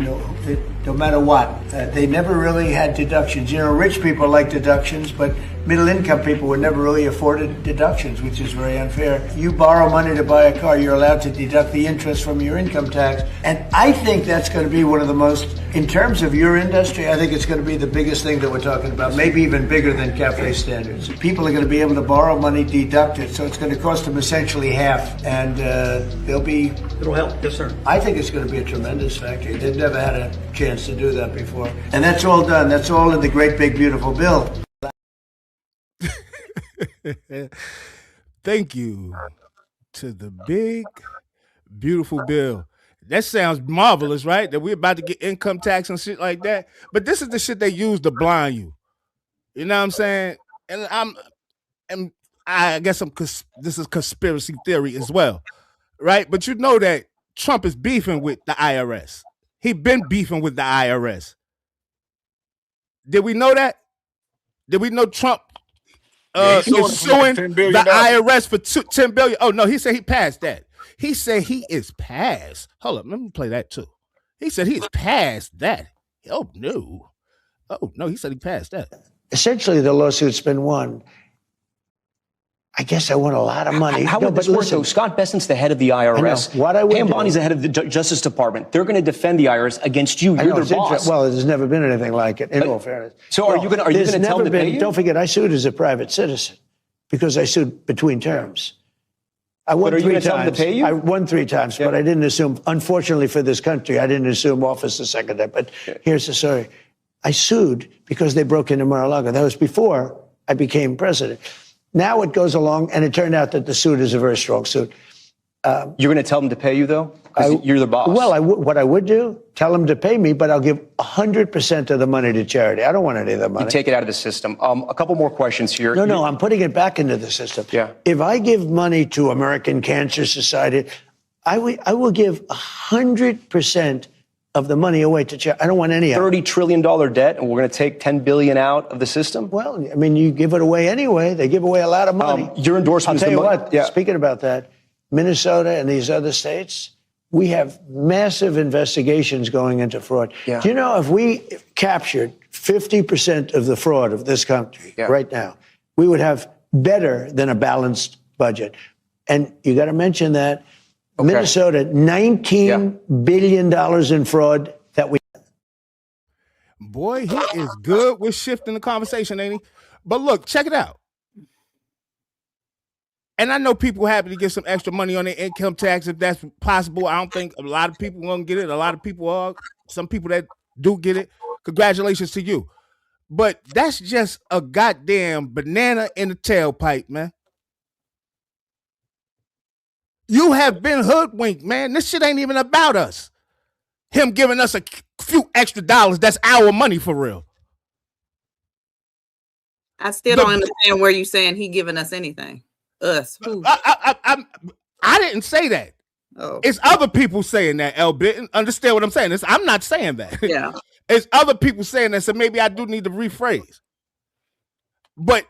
no matter what, they never really had deductions. You know, rich people like deductions, but middle income people were never really afforded deductions, which is very unfair. You borrow money to buy a car, you're allowed to deduct the interest from your income tax. And I think that's going to be one of the most, in terms of your industry, I think it's going to be the biggest thing that we're talking about, maybe even bigger than cafe standards. People are going to be able to borrow money, deduct it, so it's going to cost them essentially half, and it'll help. Yes, sir. I think it's going to be a tremendous factor. They've never had a chance to do that before, and that's all done. That's all in the great big beautiful bill. Thank you to the big beautiful bill. That sounds marvelous, right? That we're about to get income tax and shit like that. But this is the shit they use to blind you. You know what I'm saying? And I guess this is conspiracy theory as well, right? But you know that Trump is beefing with the IRS. He been beefing with the IRS. Did we know that? Did we know Trump is suing the IRS for $10 billion? Oh no, he said he passed that. He said he is past. Hold up, let me play that too. He said he is past that. Oh no, he said he passed that. Essentially, the lawsuit's been won. I guess I won a lot of money. How would this work, though? Scott Bessent's the head of the IRS. Pam Bondi's the head of the Justice Department. They're going to defend the IRS against you. You're their boss. Well, there's never been anything like it, in all fairness. So are you going to tell them to pay you? Don't forget, I sued as a private citizen because I sued between terms. I won 3 times. I won 3 times, but I didn't assume, unfortunately for this country, I didn't assume office the second time. But here's the story. I sued because they broke into Mar-a-Lago. That was before I became president. Now it goes along, and it turned out that the suit is a very strong suit. You're going to tell them to pay you, though? Because you're the boss. Well, what I would do, tell them to pay me, but I'll give 100% of the money to charity. I don't want any of the money. You take it out of the system. A couple more questions here. No, I'm putting it back into the system. Yeah. If I give money to American Cancer Society, I will give 100% of the money away to charity. I don't want any of it. $30 trillion debt, and we're going to take $10 billion out of the system? Well, I mean, you give it away anyway. They give away a lot of money. Your endorsement I'll is tell the you what, speaking about that, Minnesota and these other states, we have massive investigations going into fraud. Yeah. Do you know if we captured 50% of the fraud of this country right now, we would have better than a balanced budget. And you got to mention that Minnesota, $19 billion in fraud that we. Boy, he is good with shifting the conversation, ain't he? But look, check it out. And I know people happy to get some extra money on their income tax if that's possible. I don't think a lot of people won't get it. A lot of people are. Some people that do get it, congratulations to you. But that's just a goddamn banana in the tailpipe, man. You have been hoodwinked, man. This shit ain't even about us. Him giving us a few extra dollars, that's our money for real. I still don't understand where you saying he giving us anything. Us. Who? I didn't say that. Oh. It's other people saying that, L-Bit. Understand what I'm saying? I'm not saying that. Yeah. It's other people saying that, so maybe I do need to rephrase. But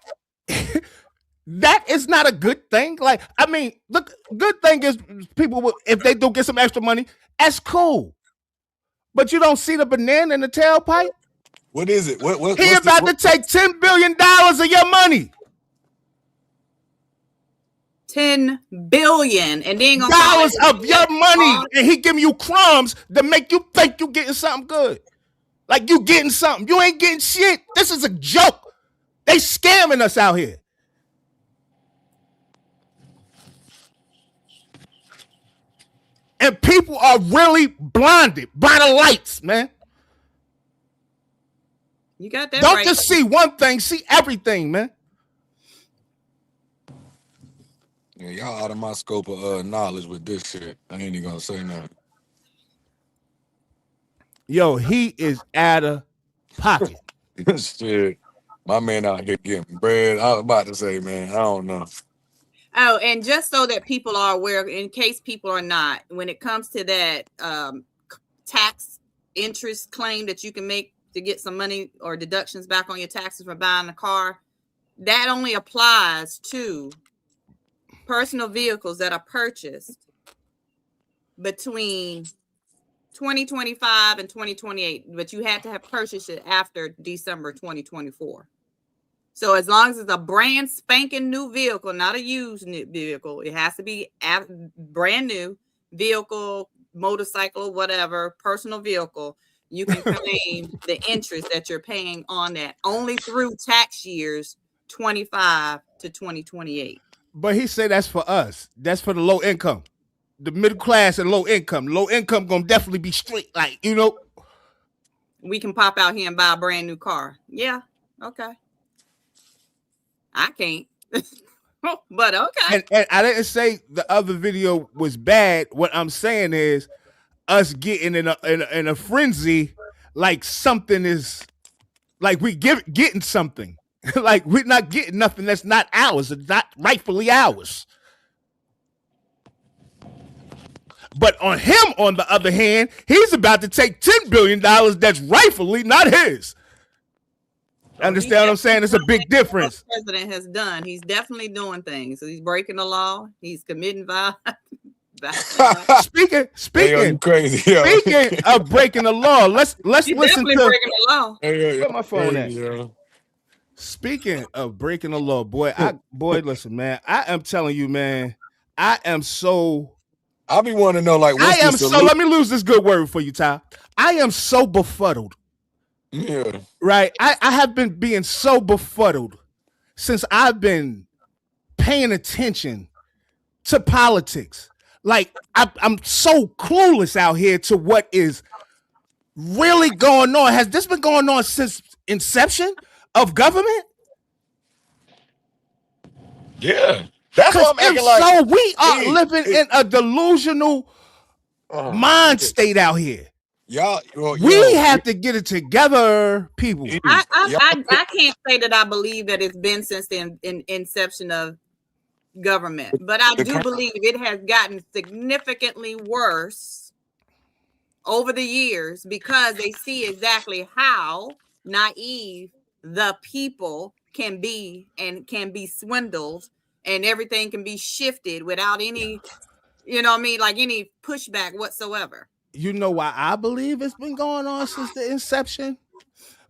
that is not a good thing. Like, I mean, look, good thing is people will, if they do get some extra money, that's cool. But you don't see the banana in the tailpipe? What is it? He about to take $10 billion of your money. $10 billion and then dollars of your money, and he giving you crumbs to make you think you getting something good. Like you getting something. You ain't getting shit. This is a joke. They scamming us out here. And people are really blinded by the lights, man. You got that Don't right. just see one thing, see everything, man. Yeah, y'all out of my scope of knowledge with this shit. I ain't even gonna say nothing. Yo, he is out of pocket. Shit. My man out here getting bread. I was about to say, man, I don't know. Oh, and just so that people are aware, in case people are not, when it comes to that tax interest claim that you can make to get some money or deductions back on your taxes for buying a car, that only applies to personal vehicles that are purchased between 2025 and 2028, but you had to have purchased it after December 2024. So as long as it's a brand spanking new vehicle, not a used vehicle, it has to be a brand new vehicle, motorcycle, whatever, personal vehicle. You can claim the interest that you're paying on that only through tax years 25 to 2028. But he said that's for us. That's for the low income, the middle class and low income. Low income gonna definitely be straight, like, you know. We can pop out here and buy a brand new car. Yeah, okay. I can't, but okay. And I didn't say the other video was bad. What I'm saying is us getting in a frenzy, like something is, like we getting something. Like we're not getting nothing that's not ours. It's not rightfully ours. But on him, on the other hand, he's about to take $10 billion that's rightfully not his. Understand what I'm saying? It's a big difference. What the president has done. He's definitely doing things. So he's breaking the law. He's committing violence. Speaking crazy, yo. Speaking of breaking the law, let's He's listen to breaking the law. Put my phone crazy, at. yo. Speaking of breaking the law, boy, listen, man. I am telling you, man. I am so. I be wanting to know, like, what's I am the so. solution? Let me lose this good word for you, Ty. I am so befuddled. Yeah. Right. I have been being so befuddled since I've been paying attention to politics. Like I'm so clueless out here to what is really going on? Has this been going on since inception of government? Yeah. That's what I'm acting like. So we are living in a delusional mind state out here. We have to get it together, people. I can't say that I believe that it's been since the inception of government, but I do believe it has gotten significantly worse over the years because they see exactly how naive the people can be and can be swindled, and everything can be shifted without any, like any pushback whatsoever. You know why I believe it's been going on since the inception?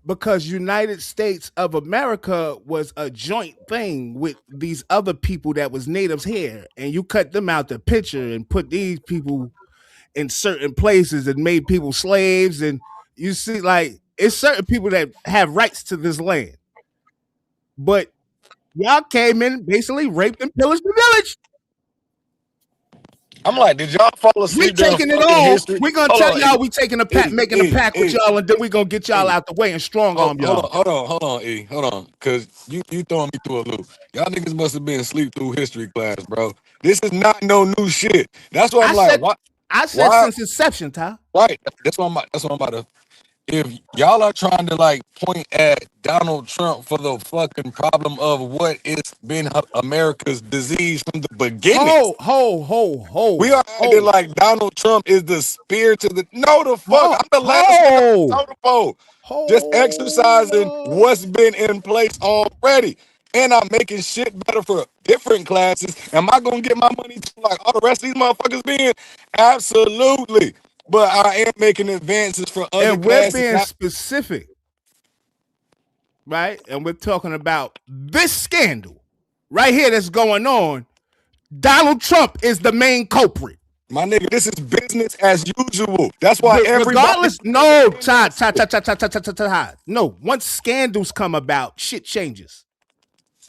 Because United States of America was a joint thing with these other people that was natives here. And you cut them out the picture and put these people in certain places and made people slaves. And you see, like, it's certain people that have rights to this land. But y'all came in, basically raped and pillaged the village. I'm like, did y'all fall asleep? We taking it all. We're gonna tell y'all we taking a pact, making a pact with y'all, and then we're gonna get y'all out the way and strong arm y'all. Hold on, cause you throwing me through a loop. Y'all niggas must have been asleep through history class, bro. This is not no new shit. That's what I said since inception, Ty. Right. That's what I'm about to. If y'all are trying to like point at Donald Trump for the fucking problem of what it's been America's disease from the beginning. We are acting like Donald Trump is the spear to the the fuck. I'm the last on the phone. Just exercising what's been in place already. And I'm making shit better for different classes. Am I gonna get my money to like all the rest of these motherfuckers being? Absolutely. But I am making advances for other and we're classes. being specific, right? And we're talking about this scandal right here that's going on. Donald Trump is the main culprit. My nigga, this is business as usual. That's why regardless, no, no. Once scandals come about, shit changes.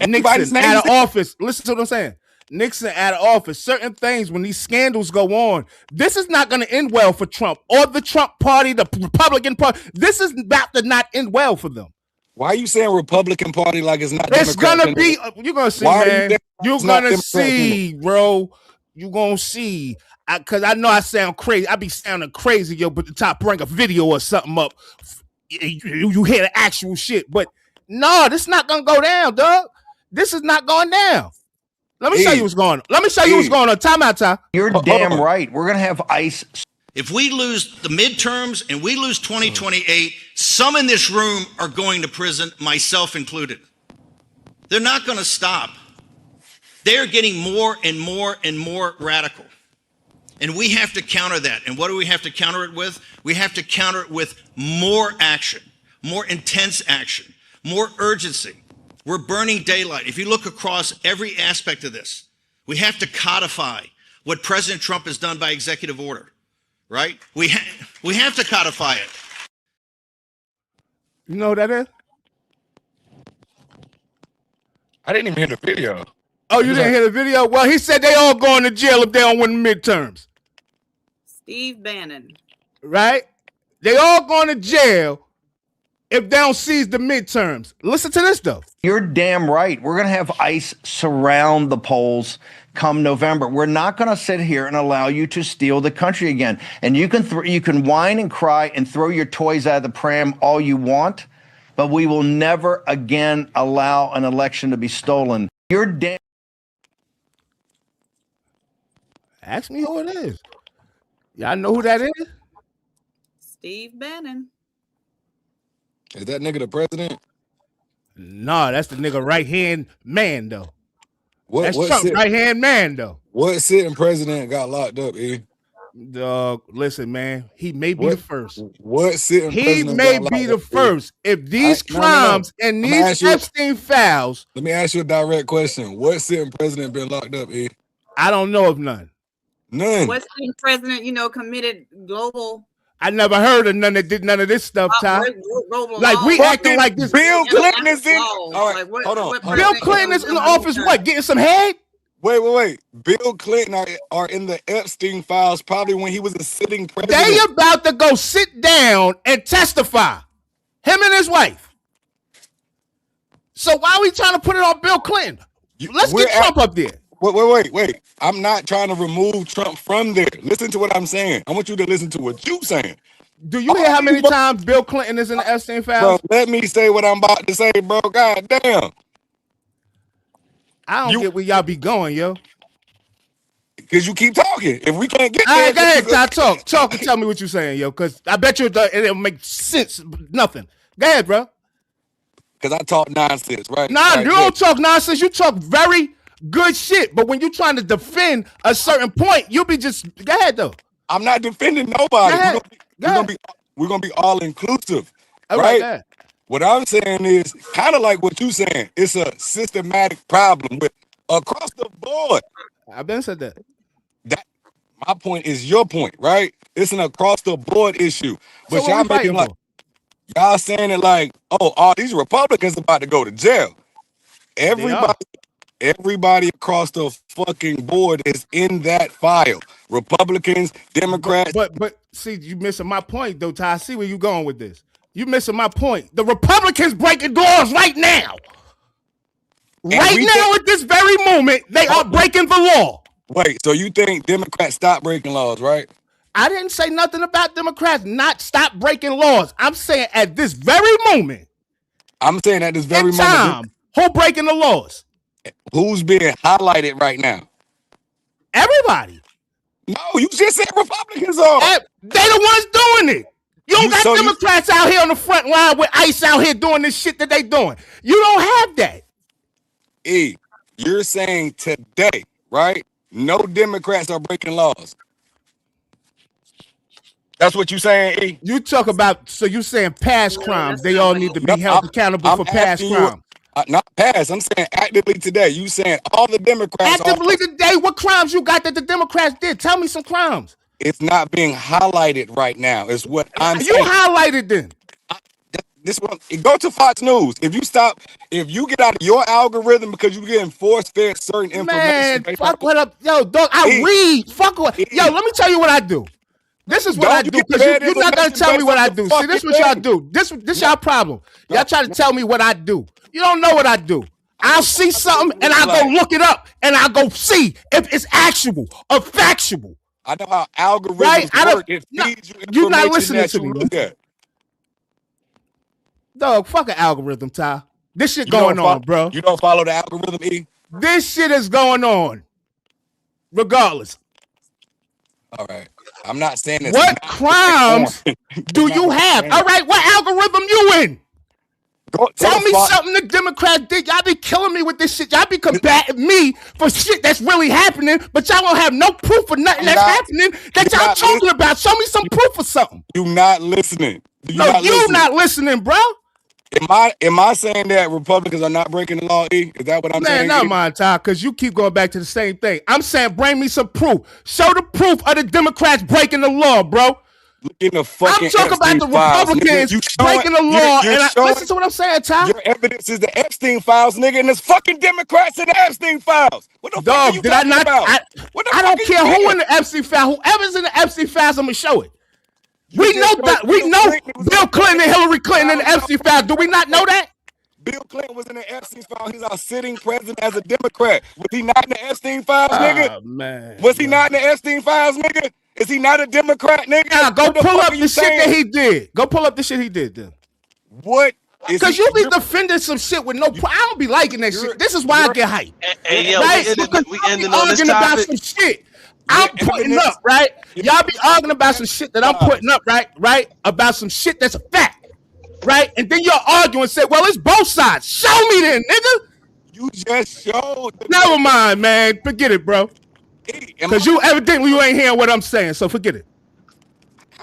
Nixon out of office. Listen to what I'm saying. Nixon out of office, certain things when these scandals go on, this is not going to end well for Trump or the Trump party, the Republican party. This is about to not end well for them. Why are you saying Republican party like it's not? It's going to be, you're going to see, man. You're going to see, bro. You're going to see. Because I know I sound crazy. I be sounding crazy, yo, but the top bring a video or something up. You hear the actual shit. But no, this is not going to go down, dog. This is not going down. Let me show you what's going on. Let me show you what's going on. Time out, Ty. You're damn right. We're going to have ICE. If we lose the midterms and we lose 2028, some in this room are going to prison, myself included. They're not going to stop. They're getting more and more and more radical. And we have to counter that. And what do we have to counter it with? We have to counter it with more action, more intense action, more urgency. We're burning daylight. If you look across every aspect of this, we have to codify what President Trump has done by executive order, right? We have to codify it. You know what that is? I didn't even hear the video. Oh, you didn't hear the video? Well, he said they all going to jail if they don't win the midterms. Steve Bannon. Right? They all going to jail if they don't seize the midterms. Listen to this, though. You're damn right. We're going to have ICE surround the polls come November. We're not going to sit here and allow you to steal the country again. And you can whine and cry and throw your toys out of the pram all you want, but we will never again allow an election to be stolen. You're damn. Ask me who it is. Y'all know who that is? Steve Bannon. Is that nigga the president? No, that's the nigga right-hand man, though. That's Trump's right-hand man, though. What sitting president got locked up, Listen, man, he may be the first. What sitting president? He may be the first. If these crimes and these Epstein files. Let me ask you a direct question. What sitting president been locked up, I don't know of none. None. What sitting president, committed global? I never heard of none that did none of this stuff, Ty. Like we acting like this. Bill Clinton is in. All right, hold on. Bill Clinton is in the office. What? Getting some head? Wait. Bill Clinton are in the Epstein files probably when he was a sitting president. They about to go sit down and testify. Him and his wife. So why are we trying to put it on Bill Clinton? Let's get Trump up there. Wait. I'm not trying to remove Trump from there. Listen to what I'm saying. I want you to listen to what you're saying. Do you hear how many times Bill Clinton is in the Epstein files? Bro, let me say what I'm about to say, bro. God damn. I don't get where y'all be going, yo. Because you keep talking. If we can't get all there, right, go ahead, Ty. Talk and tell me what you're saying, yo. Because I bet you it'll make sense. Nothing. Go ahead, bro. Because I talk nonsense, right? Nah, right, you don't talk nonsense. You talk very good shit. But when you're trying to defend a certain point, you be just go ahead though. I'm not defending nobody. We're gonna be all inclusive, right? What I'm saying is kind of like what you're saying. It's a systematic problem with across the board. I've been said that. My point is your point, right? It's an across the board issue. But So y'all making like y'all saying it like, oh, all these Republicans about to go to jail. Everybody across the fucking board is in that file. Republicans, Democrats. But see, you missing my point though, Ty. I see where you going with this. You missing my point. The Republicans breaking laws right now. Right now, at this very moment, they are breaking the law. Wait, so you think Democrats stop breaking laws, right? I didn't say nothing about Democrats not stop breaking laws. I'm saying at this very moment. I'm saying at this very moment. Who breaking the laws? Who's being highlighted right now? Everybody. No, you just said Republicans are. They the ones doing it. You don't got Democrats out here on the front line with ICE out here doing this shit that they doing. You don't have that. You're saying today, right? No Democrats are breaking laws. That's what you're saying, E? You talk about, so you saying past crimes, they all need to be held accountable for past crimes. Not past, I'm saying actively today. You saying all the Democrats actively today? What crimes you got that the Democrats did? Tell me some crimes. It's not being highlighted right now. Is what I'm saying. You highlighted then. This one, go to Fox News. If you get out of your algorithm because you're getting force-fed certain information. Man, fuck what up. Yo, dog, I read. Fuck what. Yo, let me tell you what I do. This is what I do, because you're not going to tell me what I do. See, this is what y'all do. This y'all problem. Y'all try to tell me what I do. You don't know what I do. I'll see something, and I'll go look it up, and I'll go see if it's actual or factual. I know how algorithms work. It feeds you information you're not listening that to you me. look at. Dog, fuck an algorithm, Ty. This shit going on, bro. You don't follow the algorithm, E? This shit is going on. Regardless. All right. I'm not saying this. What crimes do you have? All right, what algorithm you in? Tell me something the Democrats did. Y'all be killing me with this shit. Y'all be combating me for shit that's really happening, but y'all don't have no proof of nothing that's happening that y'all talking about. Show me some proof of something. You not listening. You not listening, bro. Am I saying that Republicans are not breaking the law, E? Is that what I'm saying? Man, not mine, Ty, because you keep going back to the same thing. I'm saying bring me some proof. Show the proof of the Democrats breaking the law, bro. Look in the fucking I'm talking about the Republicans breaking the law. Listen to what I'm saying, Ty. Your evidence is the Epstein files, nigga, and there's fucking Democrats in the Epstein files. What the fuck are you talking about? I don't care who in the Epstein file. Whoever's in the Epstein files, I'm going to show it. We know Bill Clinton and Hillary Clinton in the Epstein file. Do we not know that? Bill Clinton was in the Epstein file. He's our sitting president as a Democrat. Was he not in the Epstein files, nigga? Man. Was he not in the Epstein files, nigga? Is he not a Democrat, nigga? Nah, go pull up the shit that he did. Go pull up the shit he did then. What? Because you be defending some shit with no. I don't be liking that shit. This is why I get hyped. Hey, yo, we ending on this topic. About some shit I'm putting up, right? Y'all be arguing about some shit that I'm putting up, right? About some shit that's a fact, right? And then you're arguing and say, well, it's both sides. Show me then, nigga. You just showed. Never mind, man. Forget it, bro. Because you evidently you ain't hearing what I'm saying, so forget it.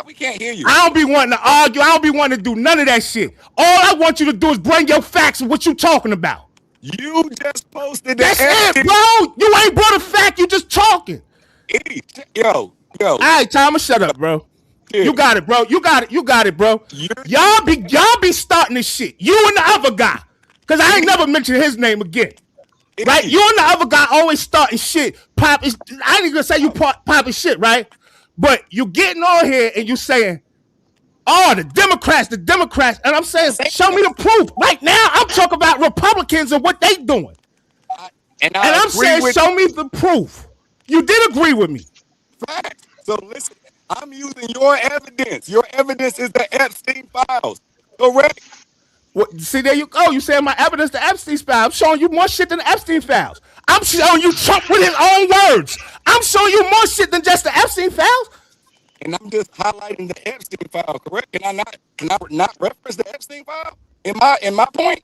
We can't hear you. I don't be wanting to argue. I don't be wanting to do none of that shit. All I want you to do is bring your facts of what you talking about. You just posted That's it, bro. You ain't brought a fact. You just talking. Yo. All right, Thomas, shut up, bro. Yeah. You got it, bro. You got it, bro. Y'all be starting this shit. You and the other guy. Because I ain't never mentioned his name again. Right? You and the other guy always starting shit. I ain't gonna say you popping shit, right? But you getting on here and you saying, oh, the Democrats. And I'm saying, show me the proof. Right now, I'm talking about Republicans and what they doing. And I'm saying, show me the proof. You did agree with me. Facts. So listen, I'm using your evidence. Your evidence is the Epstein files. Correct. See, there you go. You saying my evidence the Epstein files. I'm showing you more shit than the Epstein files. I'm showing you Trump with his own words. I'm showing you more shit than just the Epstein files. And I'm just highlighting the Epstein file, correct? Can I not reference the Epstein file in my point?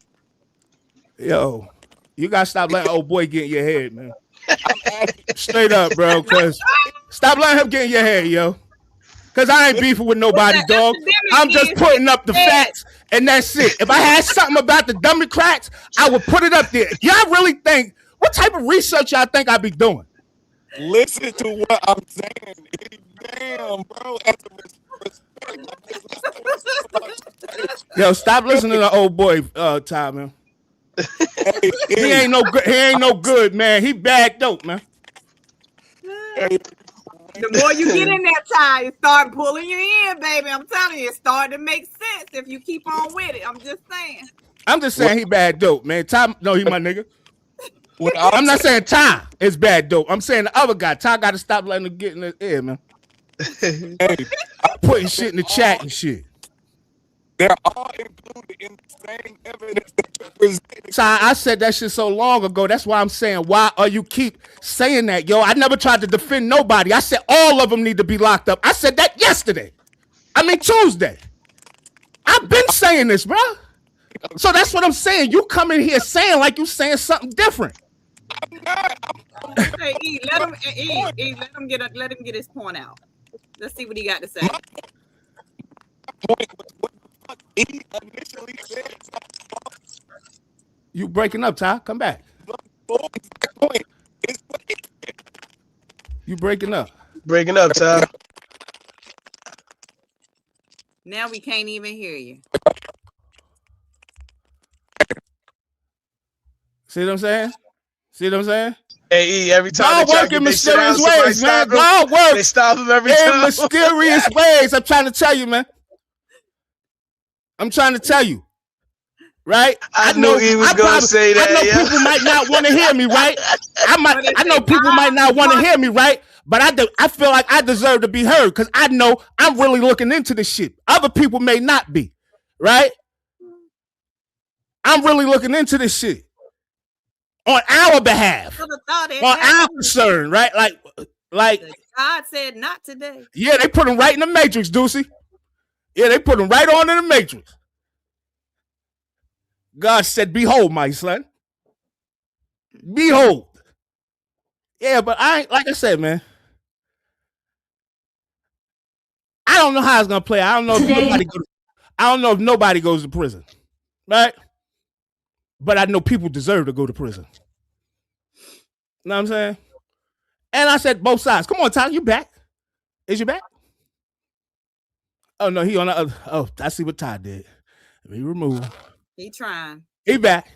Yo, you gotta stop letting old boy get in your head, man. Straight up, bro. Cause stop letting him get in your head, yo. Cause I ain't beefing with nobody, dog. I'm just putting up the facts, and that's it. If I had something about the Democrats, I would put it up there. Y'all really think, what type of research y'all think I be doing? Listen to what I'm saying. Damn, bro. Yo, stop listening to old boy, Ty, man. He ain't no good. He ain't no good, man. He bad dope, man. The more you get in that tie, it start pulling you in, baby. I'm telling you, it starting to make sense if you keep on with it. I'm just saying. He bad dope, man. Ty, no, he my nigga. I'm not saying Ty is bad dope. I'm saying the other guy. Ty got to stop letting him get in the ear, man. I'm putting shit in the chat and shit. They're all included in the same evidence that you're presenting. Ty, I said that shit so long ago. That's why I'm saying, why are you keep saying that, yo? I never tried to defend nobody. I said all of them need to be locked up. I said that yesterday. Tuesday. I've been saying this, bro. So that's what I'm saying. You come in here saying like you saying something different. Hey, E, let him get his point out. Let's see what he got to say. You breaking up, Ty? Come back. You breaking up. Breaking up, Ty. Now we can't even hear you. See what I'm saying? Hey, E, every time God work in mysterious ways, man. God work. They stop him every time. In mysterious ways. I'm trying to tell you, man. I'm trying to tell you. Right? I knew he was going to say that. I know people might not want to hear me, right? I know people might not want to hear me, right? But I feel like I deserve to be heard because I know I'm really looking into this shit. Other people may not be, right? I'm really looking into this shit on our behalf, on our concern, right? Like God said, not today. Yeah, they put him right in the matrix, Deucey. Yeah, they put him right on in the matrix. God said, behold, my son. Behold. Yeah, but like I said, man. I don't know how it's gonna play. I don't know if nobody goes to prison. Right? But I know people deserve to go to prison. You know what I'm saying? And I said both sides. Come on, Ty, you back? Is you back? Oh no, he on the other. Oh, I see what Ty did. Let me remove him. He trying. He back.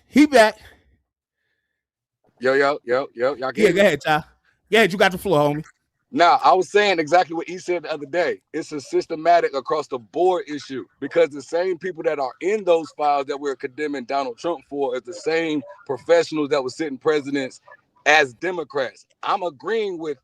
Yo, y'all yeah, go ahead, Ty. Go ahead, you got the floor, homie. Now, I was saying exactly what he said the other day. It's a systematic across the board issue because the same people that are in those files that we're condemning Donald Trump for is the same professionals that were sitting presidents as Democrats. I'm agreeing with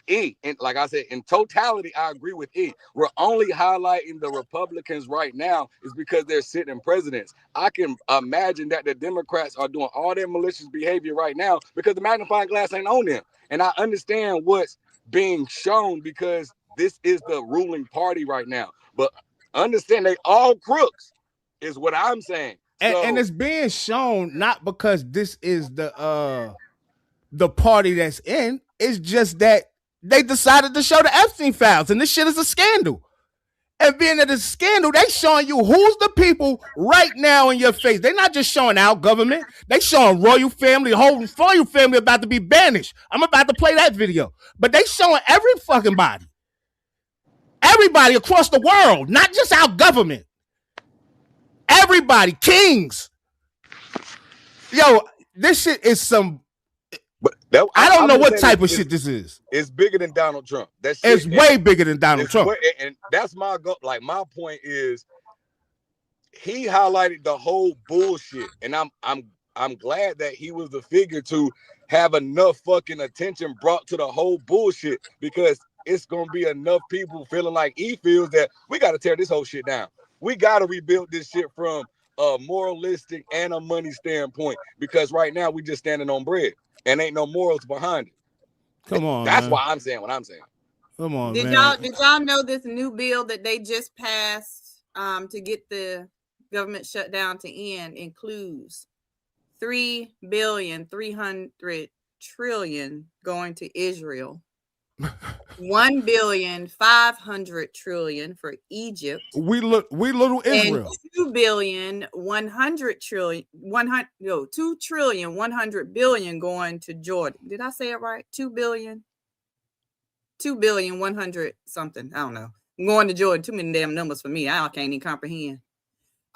E. And like I said, in totality, I agree with E. We're only highlighting the Republicans right now is because they're sitting presidents. I can imagine that the Democrats are doing all their malicious behavior right now because the magnifying glass ain't on them. And I understand what's being shown because this is the ruling party right now. But understand they all crooks is what I'm saying. And it's being shown not because this is the party that's in. It's just that they decided to show the Epstein files, and this shit is a scandal. And being that it's a scandal, they showing you who's the people right now in your face. They're not just showing our government. They showing royal family, the whole royal family about to be banished. I'm about to play that video. But they showing every fucking body. Everybody across the world, not just our government. Everybody, kings. Yo, this shit is some. But that, I don't I'm know just what saying type of shit this is. It's bigger than Donald Trump. That shit It's way bigger than Donald Trump. And that's my goal. Like, my point is, he highlighted the whole bullshit, and I'm glad that he was the figure to have enough fucking attention brought to the whole bullshit, because it's gonna be enough people feeling like he feels that we got to tear this whole shit down. We got to rebuild this shit from a moralistic and a money standpoint, because right now we just standing on bread and ain't no morals behind it. Come on, that's man. why I'm saying what I'm saying. Come on, did man. y'all know this new bill that they just passed to get the government shutdown to end includes $3.3 billion going to Israel, $1.5 billion for Egypt. We little Israel. And $2.1 billion going to Jordan. Did I say it right? 2.1 something. I don't know. I'm going to Jordan. Too many damn numbers for me. I can't even comprehend.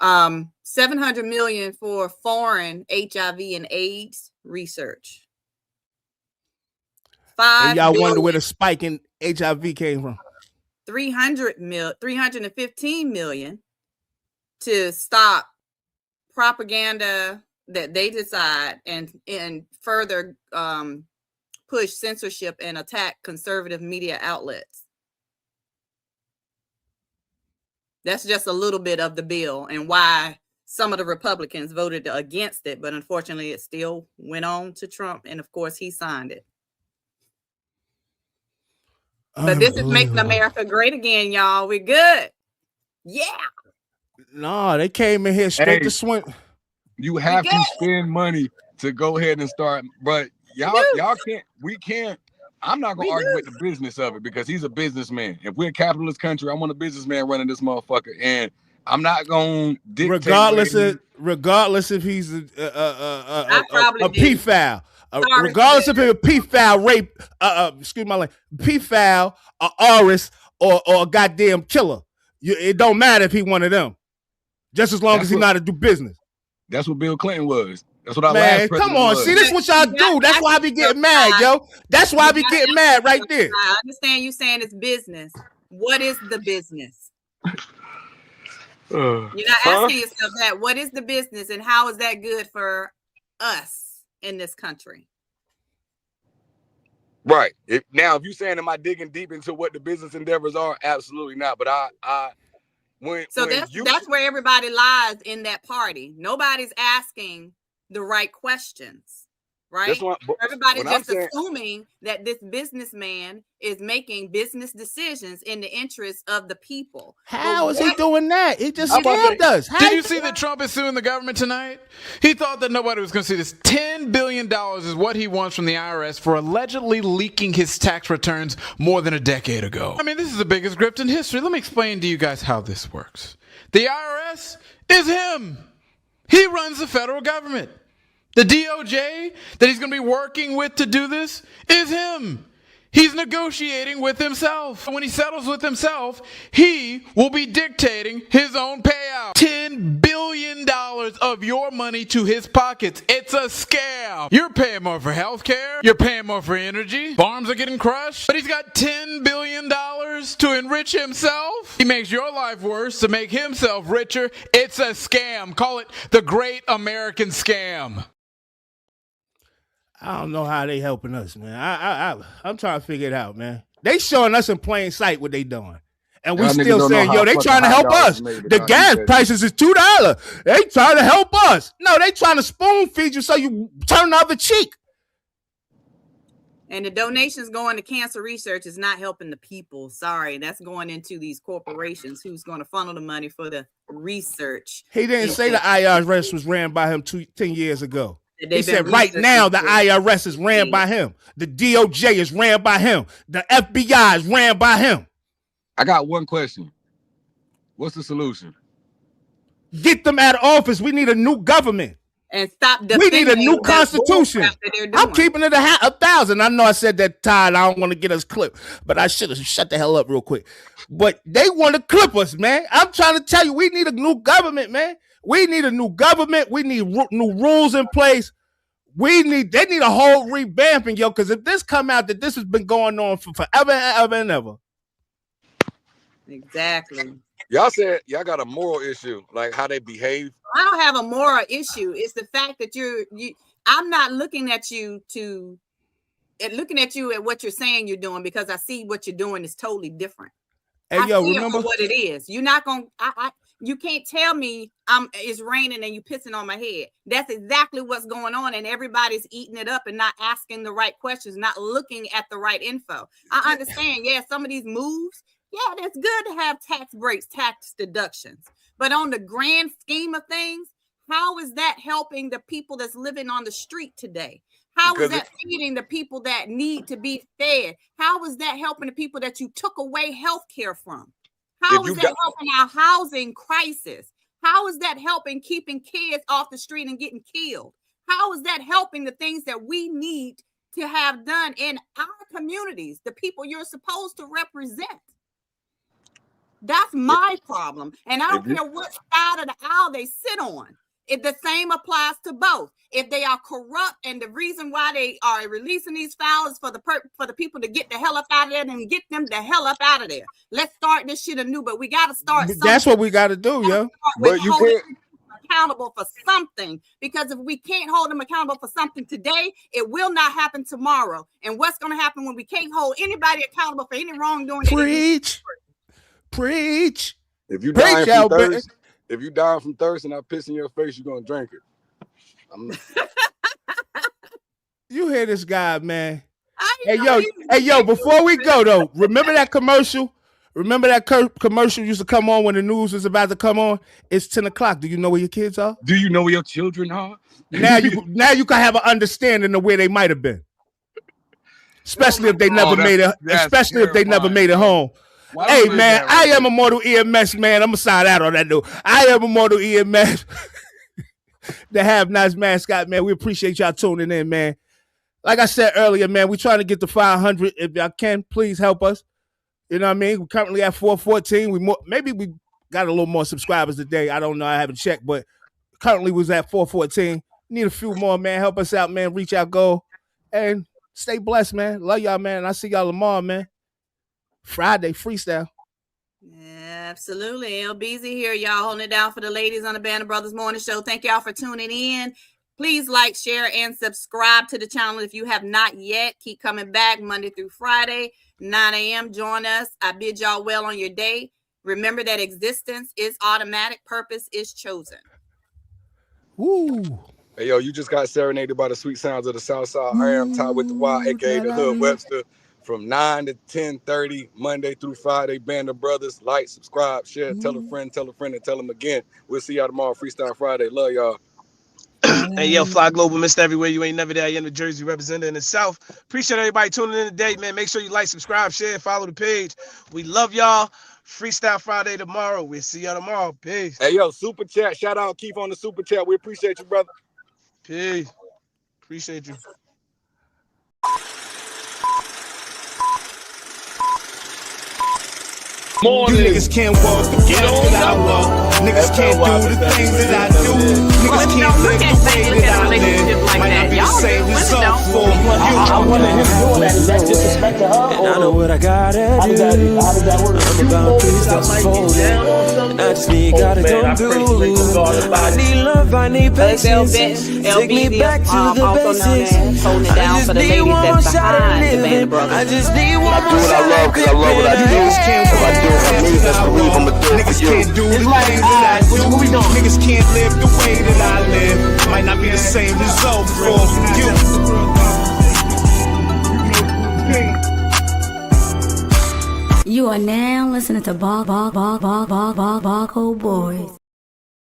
$700 million for foreign HIV and AIDS research. And y'all wonder where the spike in HIV came from. $315 million to stop propaganda that they decide and further push censorship and attack conservative media outlets. That's just a little bit of the bill and why some of the Republicans voted against it, but unfortunately it still went on to Trump, and of course he signed it. But this is making America great again, y'all. We're good. Yeah. No, they came in here straight to swing. You have to spend money to go ahead and start, but y'all can't. I'm not gonna argue with the business of it, because he's a businessman. If we're a capitalist country, I want a businessman running this motherfucker, and I'm not gonna dictate. Regardless if he's a pedophile, regardless if he's a pedophile, rape, excuse my language, pedophile, a artist, or a goddamn killer. It don't matter if he one of them, just as long as he know how to do business. That's what Bill Clinton was. That's what our man, last president come on, was. see, this is what y'all do. That's why I be getting mad, yo. That's why I be getting mad right there. I understand you saying it's business. What is the business? You're not asking yourself that. What is the business, and how is that good for us in this country? Right. Now, if you're saying, am I digging deep into what the business endeavors are? Absolutely not. But that's where everybody lies in that party. Nobody's asking the right questions, right? Everybody's just assuming that this businessman is making business decisions in the interest of the people. How is he doing that? He just scammed us. Did you see that Trump is suing the government tonight? He thought that nobody was going to see this. $10 billion is what he wants from the IRS for allegedly leaking his tax returns more than a decade ago. I mean, this is the biggest grift in history. Let me explain to you guys how this works. The IRS is him. He runs the federal government. The DOJ that he's going to be working with to do this is him. He's negotiating with himself. When he settles with himself, he will be dictating his own payout. $10 billion of your money to his pockets. It's a scam. You're paying more for healthcare. You're paying more for energy. Farms are getting crushed. But he's got $10 billion to enrich himself. He makes your life worse to make himself richer. It's a scam. Call it the Great American Scam. I don't know how they helping us, man. I'm trying to figure it out, man. They showing us in plain sight what they doing. And we still saying, yo, they trying to help us. The gas prices is $2. They trying to help us. No, they trying to spoon feed you so you turn the other cheek. And the donations going to cancer research is not helping the people. Sorry, that's going into these corporations who's going to funnel the money for the research. He didn't say the IRS was ran by him 10 years ago. He said right now the IRS is ran by him. The DOJ is ran by him. The FBI is ran by him. I got one question. What's the solution? Get them out of office. We need a new government. And stop. We need a new constitution. I'm keeping it 1,000. I know I said that, Todd. I don't want to get us clipped, but I should have shut the hell up real quick. But they want to clip us, man. I'm trying to tell you, we need a new government, man. We need a new government. We need new rules in place. They need a whole revamping, yo, because if this come out that this has been going on for forever and ever and ever. Exactly. Y'all said y'all got a moral issue, like how they behave. I don't have a moral issue. It's the fact that I'm not looking at you at what you're saying you're doing, because I see what you're doing is totally different. Hey, yo, remember what it is. You're not gonna. You can't tell me it's raining and you pissing on my head. That's exactly what's going on, and everybody's eating it up and not asking the right questions, not looking at the right info. I understand. Yeah, some of these moves. Yeah, that's good to have tax breaks, tax deductions, but on the grand scheme of things, how is that helping the people that's living on the street today? How is that feeding the people that need to be fed? How is that helping the people that you took away health care from? How is that helping our housing crisis? How is that helping keeping kids off the street and getting killed? How is that helping the things that we need to have done in our communities, the people you're supposed to represent? That's my problem. And I don't care what side of the aisle they sit on. The same applies to both. If they are corrupt, and the reason why they are releasing these files is for the people to get the hell up out of there, and get them the hell up out of there. Let's start this shit anew, but we got to start. That's what we got to do, yo. But you can't accountable for something, because if we can't hold them accountable for something today, it will not happen tomorrow. And what's going to happen when we can't hold anybody accountable for any wrongdoing? Preach. If you die from thirst, and I piss in your face, you're gonna drink it. You hear this guy, man? Hey yo! Before we go though, remember that commercial? Remember that commercial used to come on when the news was about to come on? It's 10 o'clock. Do you know where your kids are? Do you know where your children are? Now you can have an understanding of where they might have been, especially if they never made it. Especially if they never made it home. Hey man, I am Immortal EMS, man. I'm gonna sign out on that dude. I am Immortal EMS. The Have Nice mascot, man. We appreciate y'all tuning in, man. Like I said earlier, man, we're trying to get to 500. If y'all can, please help us. You know what I mean? We're currently at 414. Maybe we got a little more subscribers today. I don't know. I haven't checked, but currently was at 414. Need a few more, man. Help us out, man. Reach our goal. And stay blessed, man. Love y'all, man. I'll see y'all tomorrow, man. Friday freestyle. Yeah, absolutely. LBZ here, y'all, holding it down for the ladies on the Band of Brothers Morning Show. Thank y'all for tuning in. Please like, share, and subscribe to the channel if you have not yet. Keep coming back Monday through Friday, 9 a.m. Join us. I bid y'all well on your day. Remember that existence is automatic. Purpose is chosen. Woo. Hey, yo, you just got serenaded by the sweet sounds of the South Side. I am Ty with the Y, a.k.a. the Hood Webster. From 9 to 10:30, Monday through Friday, Band of Brothers. Like, subscribe, share, tell a friend, and tell them again. We'll see y'all tomorrow, Freestyle Friday. Love y'all. Hey, yo, Fly Global, Mr. Everywhere. You ain't never there. You in New Jersey, representing in the South. Appreciate everybody tuning in today, man. Make sure you like, subscribe, share, follow the page. We love y'all. Freestyle Friday tomorrow. We'll see y'all tomorrow. Peace. Hey, yo, Super Chat. Shout out Keith on the Super Chat. We appreciate you, brother. Peace. Appreciate you. Morning. You niggas can't walk the get on that I walk. Niggas can't do the things that I do. Niggas can't live the way that I live. Might not be the same result for you. I wonder him doing that. Is that disrespect to her? And I know what I gotta do. How does that work? I'm about please that's folding. I just need gotta come through. I need love, I need patience. Take me back to the basics. I just need one more shot at living. I just need one more shot at living. I love what I do. Niggas can't do the things that I do. Niggas can't live the way that I live. Might not be the same result for you. You are now listening to Barcode Boys.